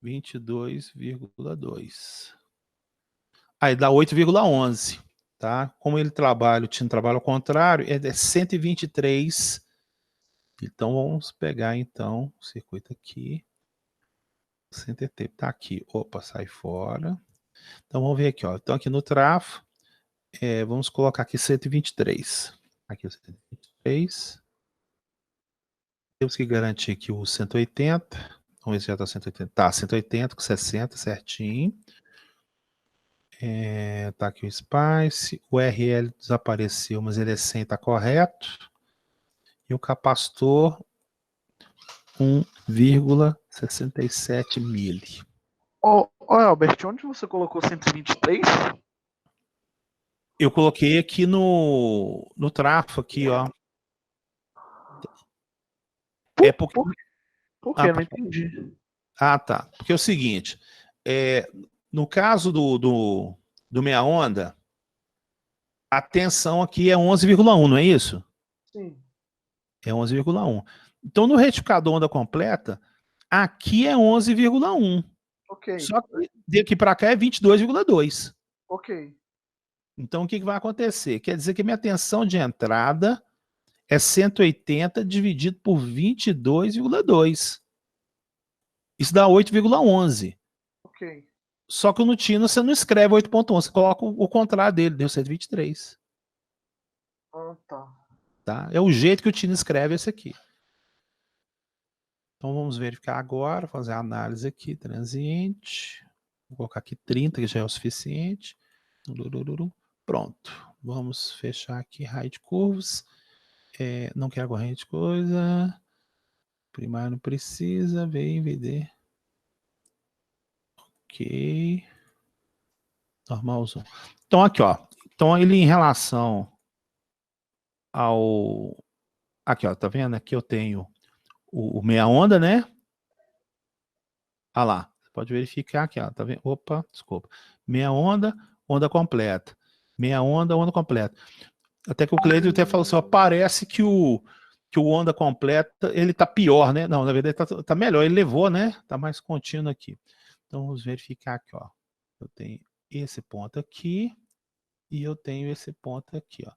22,2. Aí dá 8,11, tá? Como ele trabalha, o Tino trabalha ao contrário, é 123. Então, vamos pegar, então, o circuito aqui. 180, tá aqui. Opa, sai fora. Então, vamos ver aqui, ó. Então, aqui no trafo, vamos colocar aqui 123. Aqui o 123. Temos que garantir aqui o 180. Vamos ver se já está 180. Tá, 180 com 60, certinho. Tá aqui o Spice. O RL desapareceu, mas ele é 100, tá correto. E o capacitor, 1,67 mili. Ô, Albert, onde você colocou 123? Eu coloquei aqui no trafo, aqui, ó. Por quê? Não entendi. Ah, tá. Porque é o seguinte, no caso do meia onda, a tensão aqui é 11,1, não é isso? Sim. É 11,1. Então, no retificador onda completa, aqui é 11,1. Ok. Só que daqui para cá é 22,2. Ok. Então, o que vai acontecer? Quer dizer que minha tensão de entrada é 180 dividido por 22,2. Isso dá 8,11. Ok. Só que no Tino você não escreve 8,11, você coloca o contrário dele, deu 123. Ah, tá. Tá? É o jeito que o Tino escreve esse aqui. Então vamos verificar agora, fazer a análise aqui, transiente. Vou colocar aqui 30, que já é o suficiente. Pronto. Vamos fechar aqui raio de curvas. Não quero corrente de coisa. Primário não precisa. Vem, VD. Ok. Normalzão. Então aqui, ó. Então ele em relação ao... Aqui, ó. Tá vendo? Aqui eu tenho o meia onda, né? Ah lá. Você pode verificar aqui, ó. Tá vendo? Opa, desculpa. Meia onda, onda completa. Meia onda, onda completa. Até que o Cleiton até falou assim, ó, parece que o onda completa, ele tá pior, né? Não, na verdade tá melhor, ele levou, né? Tá mais contínuo aqui. Então vamos verificar aqui, ó. Eu tenho esse ponto aqui e eu tenho esse ponto aqui, ó.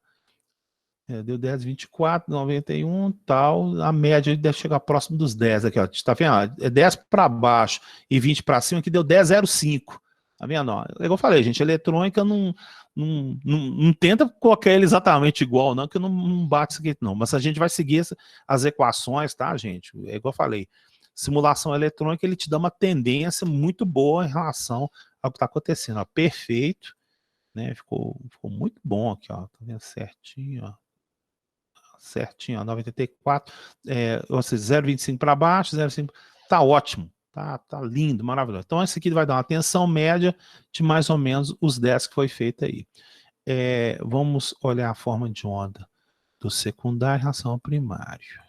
Deu 10, 24, 91, tal. A média deve chegar próximo dos 10 aqui, ó. Tá vendo? É 10 para baixo e 20 para cima, que deu 10,05. Tá vendo? Ó, igual eu falei, gente, eletrônica não tenta colocar ele exatamente igual, não, que não bate isso aqui, não. Mas a gente vai seguir as equações, tá, gente? É igual eu falei. Simulação eletrônica, ele te dá uma tendência muito boa em relação ao que está acontecendo. Ó, perfeito, né? Ficou muito bom aqui, ó. Tá vendo certinho, ó. Certinho, ó, 9,84, ou seja, 0,25 para baixo, 0,5, tá ótimo, tá lindo, maravilhoso. Então esse aqui vai dar uma tensão média de mais ou menos os 10 que foi feito aí. Vamos olhar a forma de onda do secundário em relação ao primário.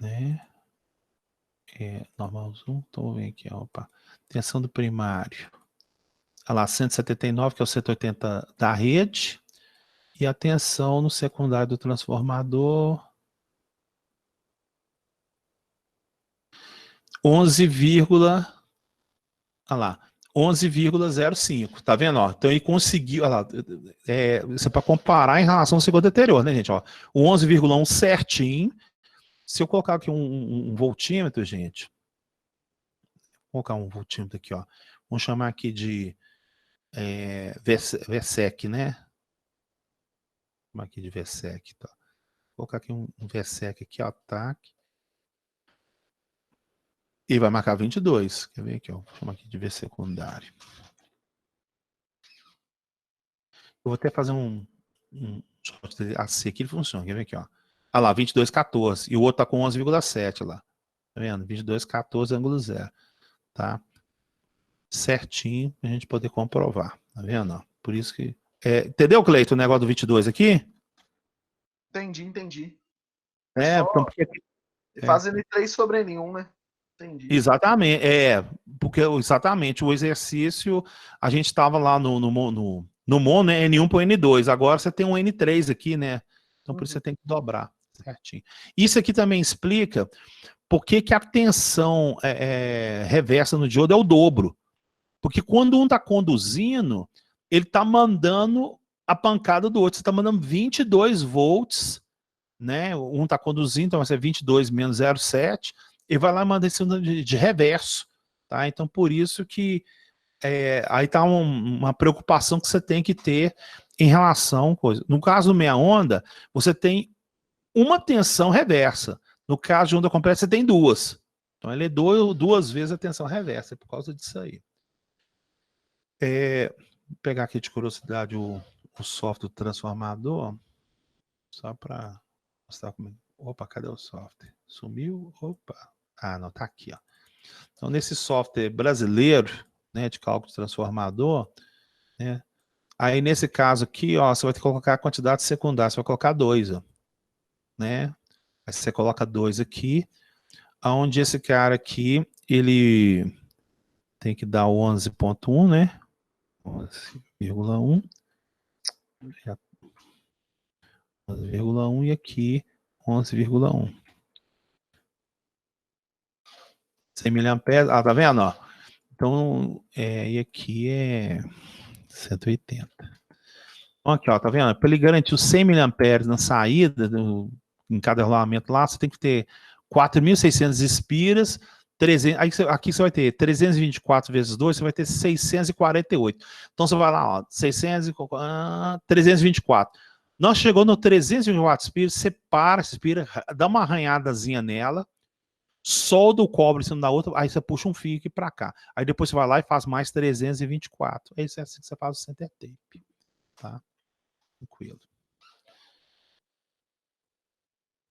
Né? Normal zoom, então vamos ver aqui, opa. Tensão do primário. Olha lá, 179, que é o 180 da rede. E a tensão no secundário do transformador, 11,05. Tá vendo? Ó? Então ele conseguiu. Olha lá, isso é para comparar em relação ao segundo anterior, né, gente? Ó, o 11,1 certinho. Se eu colocar aqui um voltímetro, gente. Vou colocar um voltímetro aqui, ó. Vamos chamar aqui de VSEC, né? Vou chamar aqui de VSEC, tá? Vou colocar aqui um VSEC aqui, ó, tá? E vai marcar 22. Quer ver aqui, ó? Vou chamar aqui de V secundário. Eu vou até fazer um AC aqui, ele funciona. Quer ver aqui, ó? Ah lá, 22,14. E o outro tá com 11,7 lá. Tá vendo? 22,14, ângulo 0. Tá? Certinho pra gente poder comprovar. Tá vendo? Ó? Por isso que Entendeu, Cleiton, o negócio do 22 aqui? Entendi. Então, faz N3 sobre N1, né? Entendi. Exatamente, porque exatamente o exercício, a gente estava lá no MON, né, N1 para N2, agora você tem um N3 aqui, né? Então por isso você tem que dobrar, certinho. Isso aqui também explica por que a tensão reversa no diodo é o dobro. Porque quando um está conduzindo, ele está mandando a pancada do outro. Você está mandando 22 volts, né? Um está conduzindo, então vai ser 22 menos 0,7, e vai lá e manda isso de reverso. Tá? Então, por isso que aí está uma preocupação que você tem que ter em relação a coisa. No caso do meia onda, você tem uma tensão reversa. No caso de onda completa, você tem duas. Então, ele é duas vezes a tensão reversa, por causa disso aí. Vou pegar aqui de curiosidade o software do transformador, só para mostrar como. Opa, cadê o software? Sumiu? Opa. Não, tá aqui, ó. Então, nesse software brasileiro, né, de cálculo de transformador, né, aí nesse caso aqui, ó, você vai ter que colocar a quantidade secundária, você vai colocar 2, ó, né? Aí você coloca 2 aqui, onde esse cara aqui, ele tem que dar o 11.1, né? 11,1. 11,1 e aqui 11,1. 100 mA, tá vendo? Ó? Então, e aqui é 180. Então, aqui, ó, tá vendo? Para ele garantir os 100 mA na saída, em cada rolamento lá, você tem que ter 4.600 espiras, 300, aqui você vai ter 324 vezes 2, você vai ter 648. Então, você vai lá, ó, 324. Nós chegou no 324 espiras, você para essa espira, dá uma arranhadazinha nela, solda o cobre em cima da outra, aí você puxa um fio aqui para cá. Aí depois você vai lá e faz mais 324. É isso, assim que você faz o center tape. Tá? Tranquilo.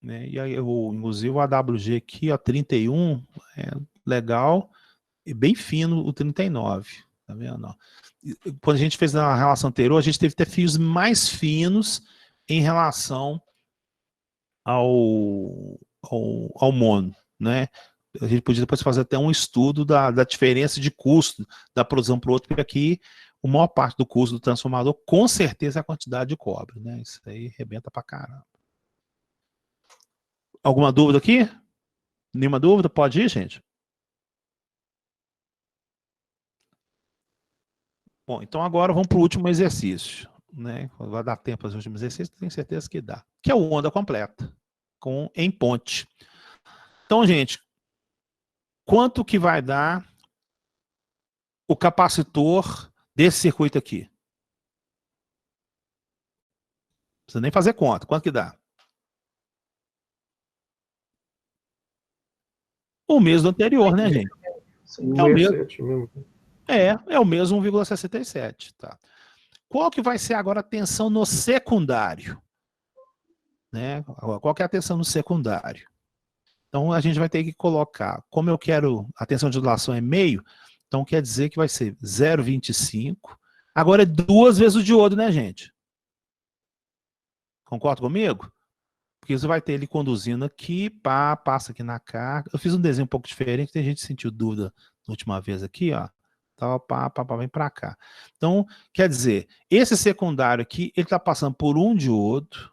Né? E aí, inclusive o AWG aqui, ó, 31, legal, e bem fino o 39. Tá vendo? Ó? Quando a gente fez na relação anterior, a gente teve que ter fios mais finos em relação ao mono, né? A gente podia depois fazer até um estudo da diferença de custo da produção para o outro, porque aqui a maior parte do custo do transformador, com certeza, é a quantidade de cobre, né? Isso aí arrebenta pra caramba. Alguma dúvida aqui? Nenhuma dúvida? Pode ir, gente? Bom, então agora vamos para o último exercício, né? Vai dar tempo para os últimos exercícios, tenho certeza que dá. Que é o onda completa, em ponte. Então, gente, quanto que vai dar o capacitor desse circuito aqui? Não precisa nem fazer conta. Quanto que dá? O mesmo do anterior, né, gente? É o mesmo 1,67. Tá? Qual que vai ser agora a tensão no secundário? Né? Qual que é a tensão no secundário? Então a gente vai ter que colocar, como eu quero, a tensão de ondulação é meio, então quer dizer que vai ser 0,25. Agora é 2 vezes o diodo, né, gente? Concorda comigo? Porque você vai ter ele conduzindo aqui, passa aqui na carga. Eu fiz um desenho um pouco diferente, tem gente que sentiu dúvida na última vez aqui, ó. Então, vem para cá. Então, quer dizer, esse secundário aqui, ele está passando por um diodo,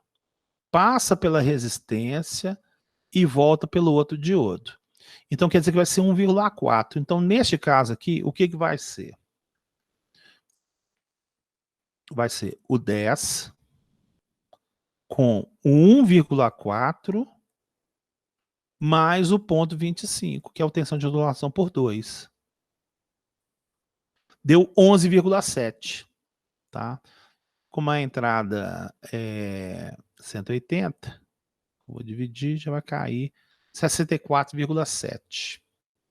passa pela resistência e volta pelo outro diodo. Então, quer dizer que vai ser 1,4. Então, neste caso aqui, o que vai ser? Vai ser o 10 com 1,4 mais o ponto 25, que é a tensão de ondulação por 2. Deu 11,7. Tá? Como a entrada é 180, vou dividir, já vai cair 64,7.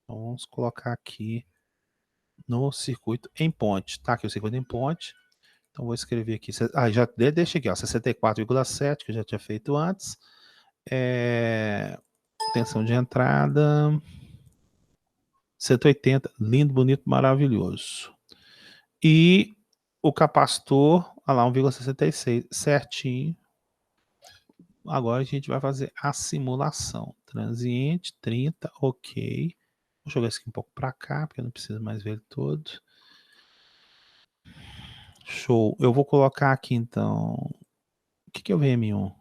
Então, vamos colocar aqui no circuito em ponte. Tá aqui o circuito em ponte. Então, vou escrever aqui. Já deixa aqui, ó, 64,7, que eu já tinha feito antes. Tensão de entrada 180. Lindo, bonito, maravilhoso. E o capacitor, Olha lá, 1,66, certinho. Agora a gente vai fazer a simulação. Transiente, 30, ok. Vou jogar isso aqui um pouco para cá, porque eu não preciso mais ver ele todo. Show. Eu vou colocar aqui, então... O que é o VM1?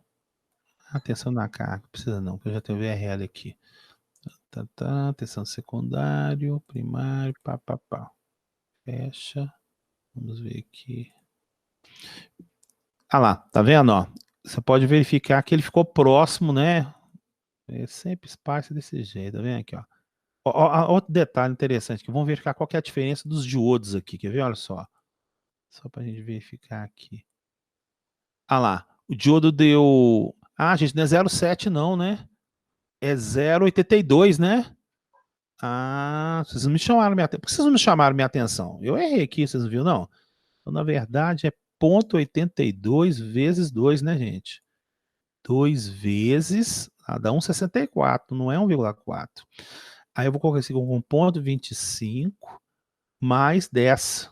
Atenção na carga. Não precisa não, porque eu já tenho o VRL aqui. Atenção secundário, primário, pá. Fecha. Vamos ver aqui. Ah lá, tá vendo, ó? Você pode verificar que ele ficou próximo, né? É sempre espaço desse jeito, tá vendo aqui, ó? Outro detalhe interessante, que vamos verificar qual que é a diferença dos diodos aqui, quer ver? Olha só. Só pra gente verificar aqui. Ah lá, o diodo deu... Ah, gente, não é 0,7 não, né? É 0,82, né? Ah, vocês não me chamaram minha atenção. Por que vocês não me chamaram minha atenção? Eu errei aqui, vocês não viram, não? Então, na verdade, é 0,82 vezes 2, né, gente? 2 vezes... Ah, dá 1,64, não é 1,4. Aí eu vou colocar isso com 0,25 mais 10.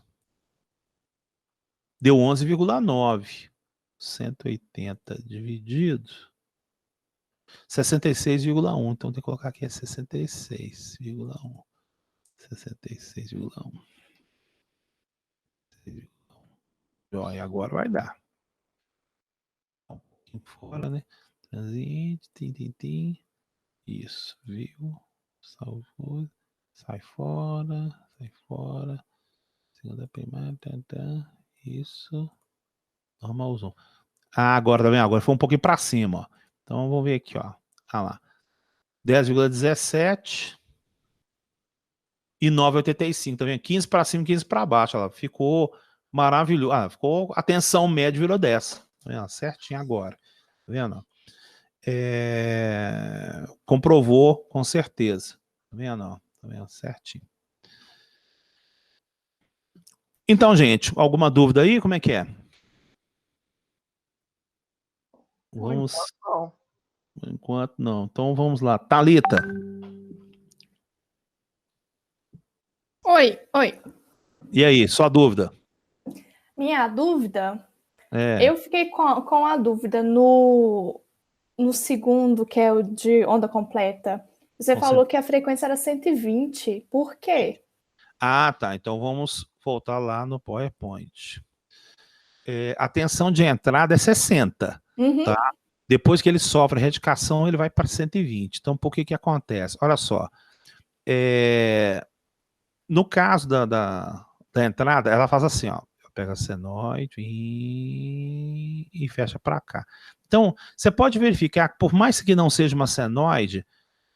Deu 11,9. 180 dividido 66,1. Então tem que colocar aqui é 66,1. 66,1. Joia, agora vai dar. Um pouquinho fora, né? Transiente, tim. Isso, viu? Salvou. Sai fora. Segunda primária, isso. Normalzão. Ah, agora tá vendo? Agora foi um pouquinho para cima, ó. Então vamos ver aqui, ó. Ah lá. 10,17 e 9,85, tá vendo? 15 para cima, 15 para baixo, ó. Ficou maravilhoso. Ah, ficou a tensão média virou 10. Tá vendo? Certinho agora. Tá vendo? Comprovou com certeza. Tá vendo? Tá vendo? Certinho. Então, gente, alguma dúvida aí? Como é que é? Vamos... Enquanto não. Então vamos lá. Thalita. Oi. E aí, sua dúvida? Minha dúvida? Eu fiquei com a dúvida no segundo, que é o de onda completa. Você falou que a frequência era 120. Por quê? Ah, tá. Então vamos voltar lá no PowerPoint. A tensão de entrada é 60. Tá? Depois que ele sofre a retificação, ele vai para 120. Então, por que acontece? Olha só. No caso da entrada, ela faz assim, ó. Pega a senoide e fecha para cá. Então, você pode verificar que, por mais que não seja uma senoide,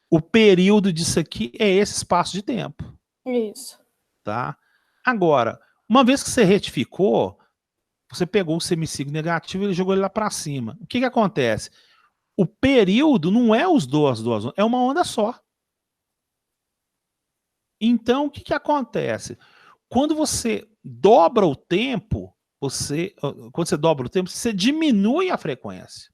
o período disso aqui é esse espaço de tempo. Isso. Tá? Agora, uma vez que você retificou, você pegou o semiciclo negativo e ele jogou ele lá para cima. O que acontece? O período não é as duas ondas, é uma onda só. Então, o que acontece? Quando você dobra o tempo, você diminui a frequência.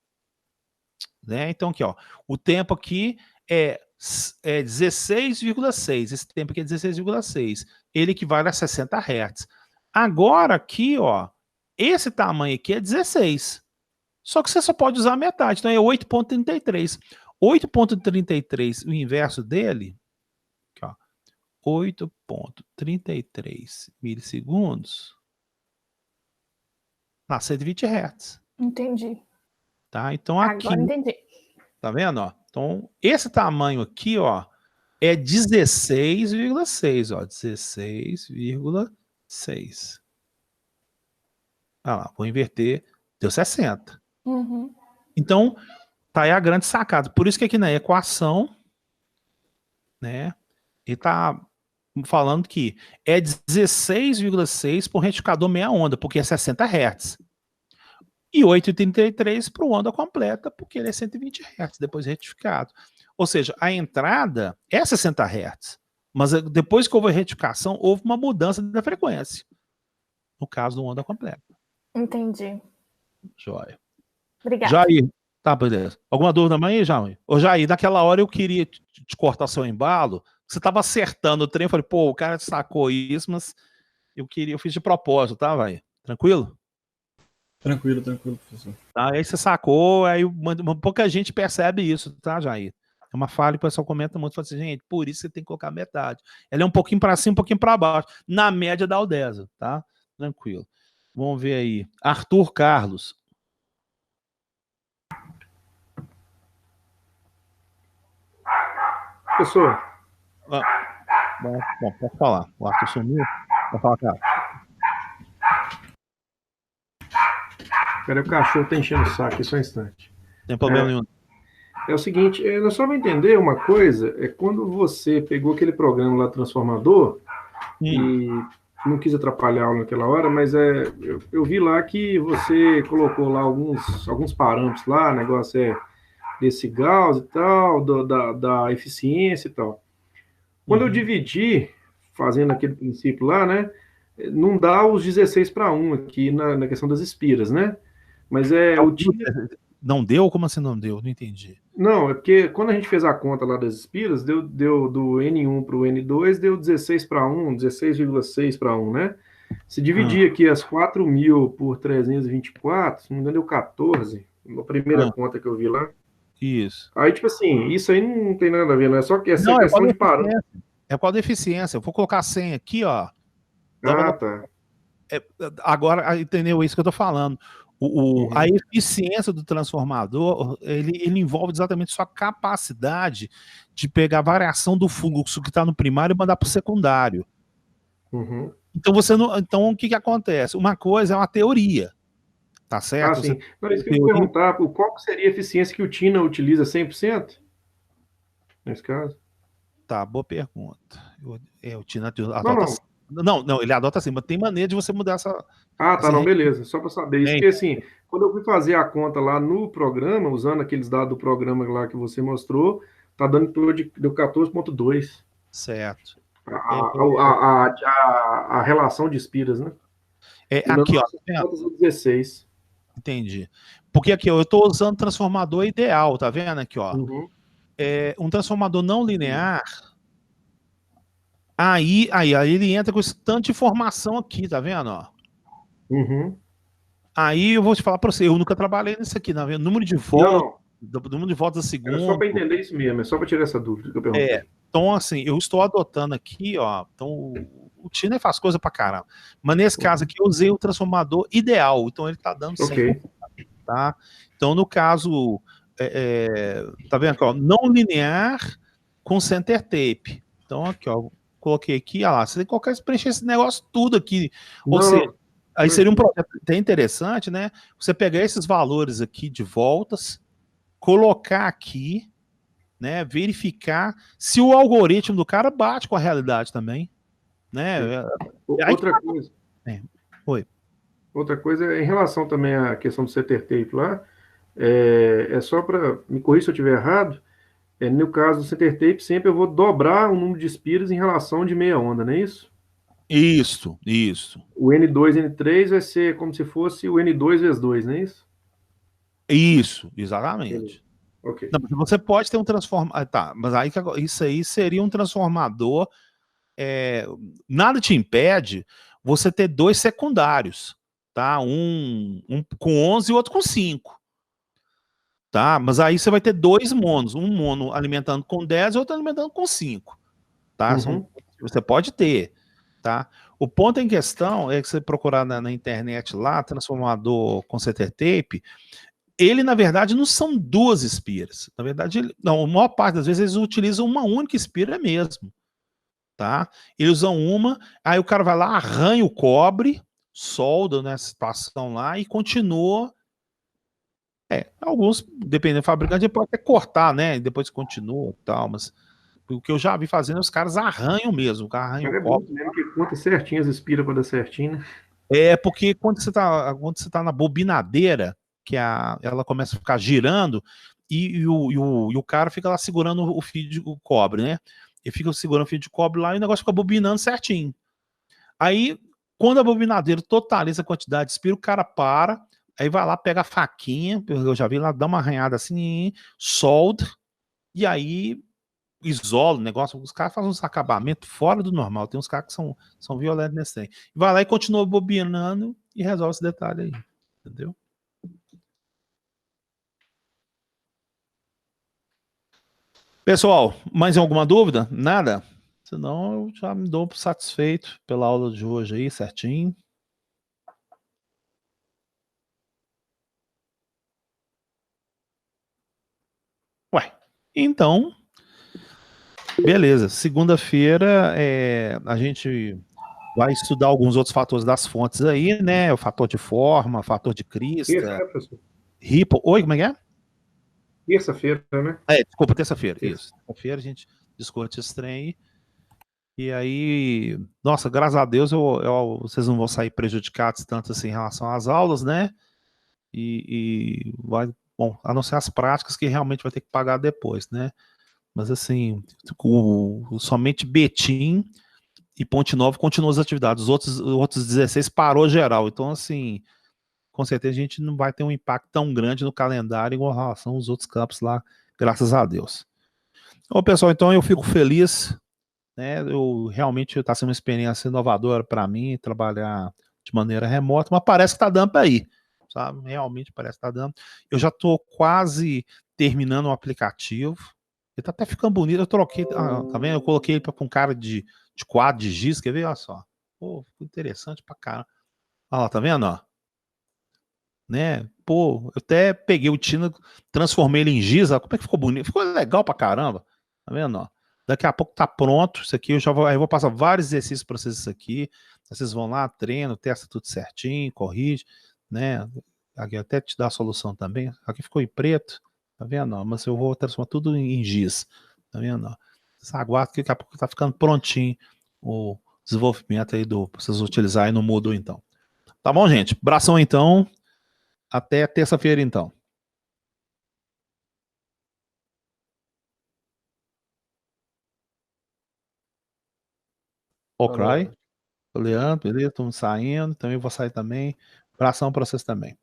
Né? Então, aqui, ó, o tempo aqui é 16,6. Esse tempo aqui é 16,6. Ele equivale a 60 Hz. Agora, aqui, ó, esse tamanho aqui é 16. Só que você só pode usar a metade. Então, é 8,33. 8,33, o inverso dele, aqui, ó, 8,33 milissegundos na 120 Hz. Entendi. Tá? Então, aqui... Agora entendi. Tá vendo, ó? Então, esse tamanho aqui, ó, é 16,6, ó, 16,6. Ah lá, vou inverter, deu 60. Então, tá aí a grande sacada. Por isso que aqui na equação, né, ele tá falando que é 16,6 por retificador meia onda, porque é 60 Hz. E 8,33 para o onda completa, porque ele é 120 Hz, depois retificado. Ou seja, a entrada é 60 Hz, mas depois que houve a retificação, houve uma mudança da frequência. No caso do onda completa. Entendi. Joia. Obrigada. Jair, tá, beleza. Alguma dúvida mais aí, Jair? Ô, Jair, naquela hora eu queria te cortar seu embalo, você estava acertando o trem, eu falei, pô, o cara sacou isso, mas eu fiz de propósito, tá, vai? Tranquilo? Tranquilo, professor. Tá? Aí você sacou, aí pouca gente percebe isso, tá, Jair? É uma falha, o pessoal comenta muito, fala assim, gente, por isso você tem que colocar metade. Ela é um pouquinho para cima, um pouquinho para baixo. Na média da Aldesa, tá? Tranquilo. Vamos ver aí. Arthur Carlos. Professor. Bom, pode falar. O Arthur sumiu. Pode falar, cara. Peraí, o cachorro tá enchendo o saco, só um instante. Não tem problema nenhum. É o seguinte, nós só vamos entender uma coisa, é quando você pegou aquele programa lá, Transformador, e não quis atrapalhar a aula naquela hora, mas eu vi lá que você colocou lá alguns parâmetros lá, negócio desse Gauss e tal, da eficiência e tal. Quando eu dividi, fazendo aquele princípio lá, né, não dá os 16:1 aqui na questão das espiras, né? Mas Não deu? Como assim não deu? Não entendi. Não, é porque quando a gente fez a conta lá das espiras, deu do N1 para o N2, deu 16:1, 16,6:1, né? Se dividir aqui as 4.000 por 324, se não me engano, deu 14, na primeira conta que eu vi lá. Isso. Aí, tipo assim, isso aí não tem nada a ver, não é só que essa questão de parâmetro. É qual deficiência? Eu vou colocar 100 aqui, ó. Tá. Agora, entendeu isso que eu tô falando. A eficiência do transformador, ele envolve exatamente sua capacidade de pegar a variação do fluxo que está no primário e mandar para o secundário. Então, então, o que acontece? Uma coisa é uma teoria, tá certo? Sim. Não, isso que eu ia perguntar, qual seria a eficiência que o Tina utiliza 100%? Nesse caso? Tá, boa pergunta. O Tina adota assim. Não, ele adota assim, mas tem maneira de você mudar essa... Não, beleza, só para saber isso, porque assim, quando eu fui fazer a conta lá no programa, usando aqueles dados do programa lá que você mostrou, tá dando em torno de 14,2. Certo. A relação de espiras, né? Aqui, ó. 16. Entendi. Porque aqui, ó, eu estou usando o transformador ideal, tá vendo aqui, ó? Um transformador não linear, aí ele entra com esse tanto de informação aqui, tá vendo, ó? Aí eu vou te falar para você, eu nunca trabalhei nisso aqui, tá vendo? Número de voltas, número de voltas da segunda. É só para entender isso mesmo, é só para tirar essa dúvida que eu perguntei. Então, assim, eu estou adotando aqui, ó, então o Tina faz coisa pra caramba, mas nesse caso aqui eu usei o transformador ideal, então ele tá dando 100%, tá? Então, no caso, tá vendo aqui, ó, não linear com center tape. Então, aqui, ó, coloquei aqui, ó lá, você tem que colocar, preencher esse negócio tudo aqui, ou seja, aí seria um projeto até interessante, né? Você pegar esses valores aqui de voltas, colocar aqui, né? Verificar se o algoritmo do cara bate com a realidade também, né? Outra coisa. Oi. Outra coisa é em relação também à questão do center tape lá, só para me corrigir se eu estiver errado, no caso do center tape sempre eu vou dobrar o número de espiras em relação de meia onda, não é isso? Isso. O N2, N3 vai ser como se fosse o N2 vezes 2, não é isso? Isso, exatamente. Okay. Não, você pode ter um transformador. Tá, mas aí isso aí seria um transformador. Nada te impede você ter dois secundários, tá? Um com 11 e outro com 5. Tá? Mas aí você vai ter dois monos, um mono alimentando com 10 e outro alimentando com 5. Tá? Você pode ter. Tá? O ponto em questão é que você procurar na internet lá, transformador com center tape, ele, na verdade, não são duas espiras. Na verdade, a maior parte das vezes eles utilizam uma única espira mesmo. Tá? Eles usam uma, aí o cara vai lá, arranha o cobre, solda nessa situação lá e continua. Alguns, dependendo do fabricante, pode até cortar, né? E depois continua e tal, mas o que eu já vi fazendo, os caras arranham mesmo. Arranham o cobre. Mesmo que conta certinho as espiras para dar certinho, né? Porque quando você tá na bobinadeira, que ela começa a ficar girando e o cara fica lá segurando o fio de cobre, né? Ele fica segurando o fio de cobre lá e o negócio fica bobinando certinho. Aí, quando a bobinadeira totaliza a quantidade de espira, o cara para, aí vai lá, pega a faquinha, eu já vi lá, dá uma arranhada assim, solda, e aí isola o negócio. Os caras fazem uns acabamentos fora do normal. Tem uns caras que são violentos nesse trem. Vai lá e continua bobinando e resolve esse detalhe aí. Entendeu? Pessoal, mais alguma dúvida? Nada? Senão eu já me dou satisfeito pela aula de hoje aí, certinho. Ué, então, beleza. Segunda-feira a gente vai estudar alguns outros fatores das fontes aí, né? O fator de forma, fator de crista, Ripple. Oi, como é que é? Terça-feira, né? Desculpa, terça-feira. Isso. Terça-feira a gente discute esse trem aí. E aí, nossa, graças a Deus vocês não vão sair prejudicados tanto assim em relação às aulas, né? E vai, bom, a não ser as práticas que realmente vai ter que pagar depois, né? Mas assim, somente Betim e Ponte Nova continuam as atividades. Os outros 16 parou geral. Então, assim, com certeza a gente não vai ter um impacto tão grande no calendário em relação aos outros campos lá, graças a Deus. Bom, pessoal, então eu fico feliz, né? Realmente está sendo uma experiência inovadora para mim trabalhar de maneira remota, mas parece que está dando para ir, sabe? Realmente parece que está dando. Eu já estou quase terminando o aplicativo. Ele tá até ficando bonito. Eu troquei, tá vendo? Eu coloquei ele com cara de quadro de giz, quer ver? Olha só. Pô, ficou interessante pra caramba. Olha lá, tá vendo? Ó? Né? Pô, eu até peguei o Tina, transformei ele em giz. Ó, como é que ficou bonito? Ficou legal pra caramba. Tá vendo? Ó? Daqui a pouco tá pronto. Isso aqui eu vou passar vários exercícios pra vocês. Isso aqui. Vocês vão lá, treinam, testa tudo certinho, corrige, né? Aqui até te dá a solução também. Aqui ficou em preto. Tá vendo? Ó? Mas eu vou transformar tudo em giz. Tá vendo? Ó? Aguarda que daqui a pouco tá ficando prontinho o desenvolvimento aí pra vocês utilizarem no Moodle, então. Tá bom, gente? Abração, então. Até terça-feira, então. Cry. Leandro, beleza? Estamos saindo. Também vou sair também. Abração para vocês também.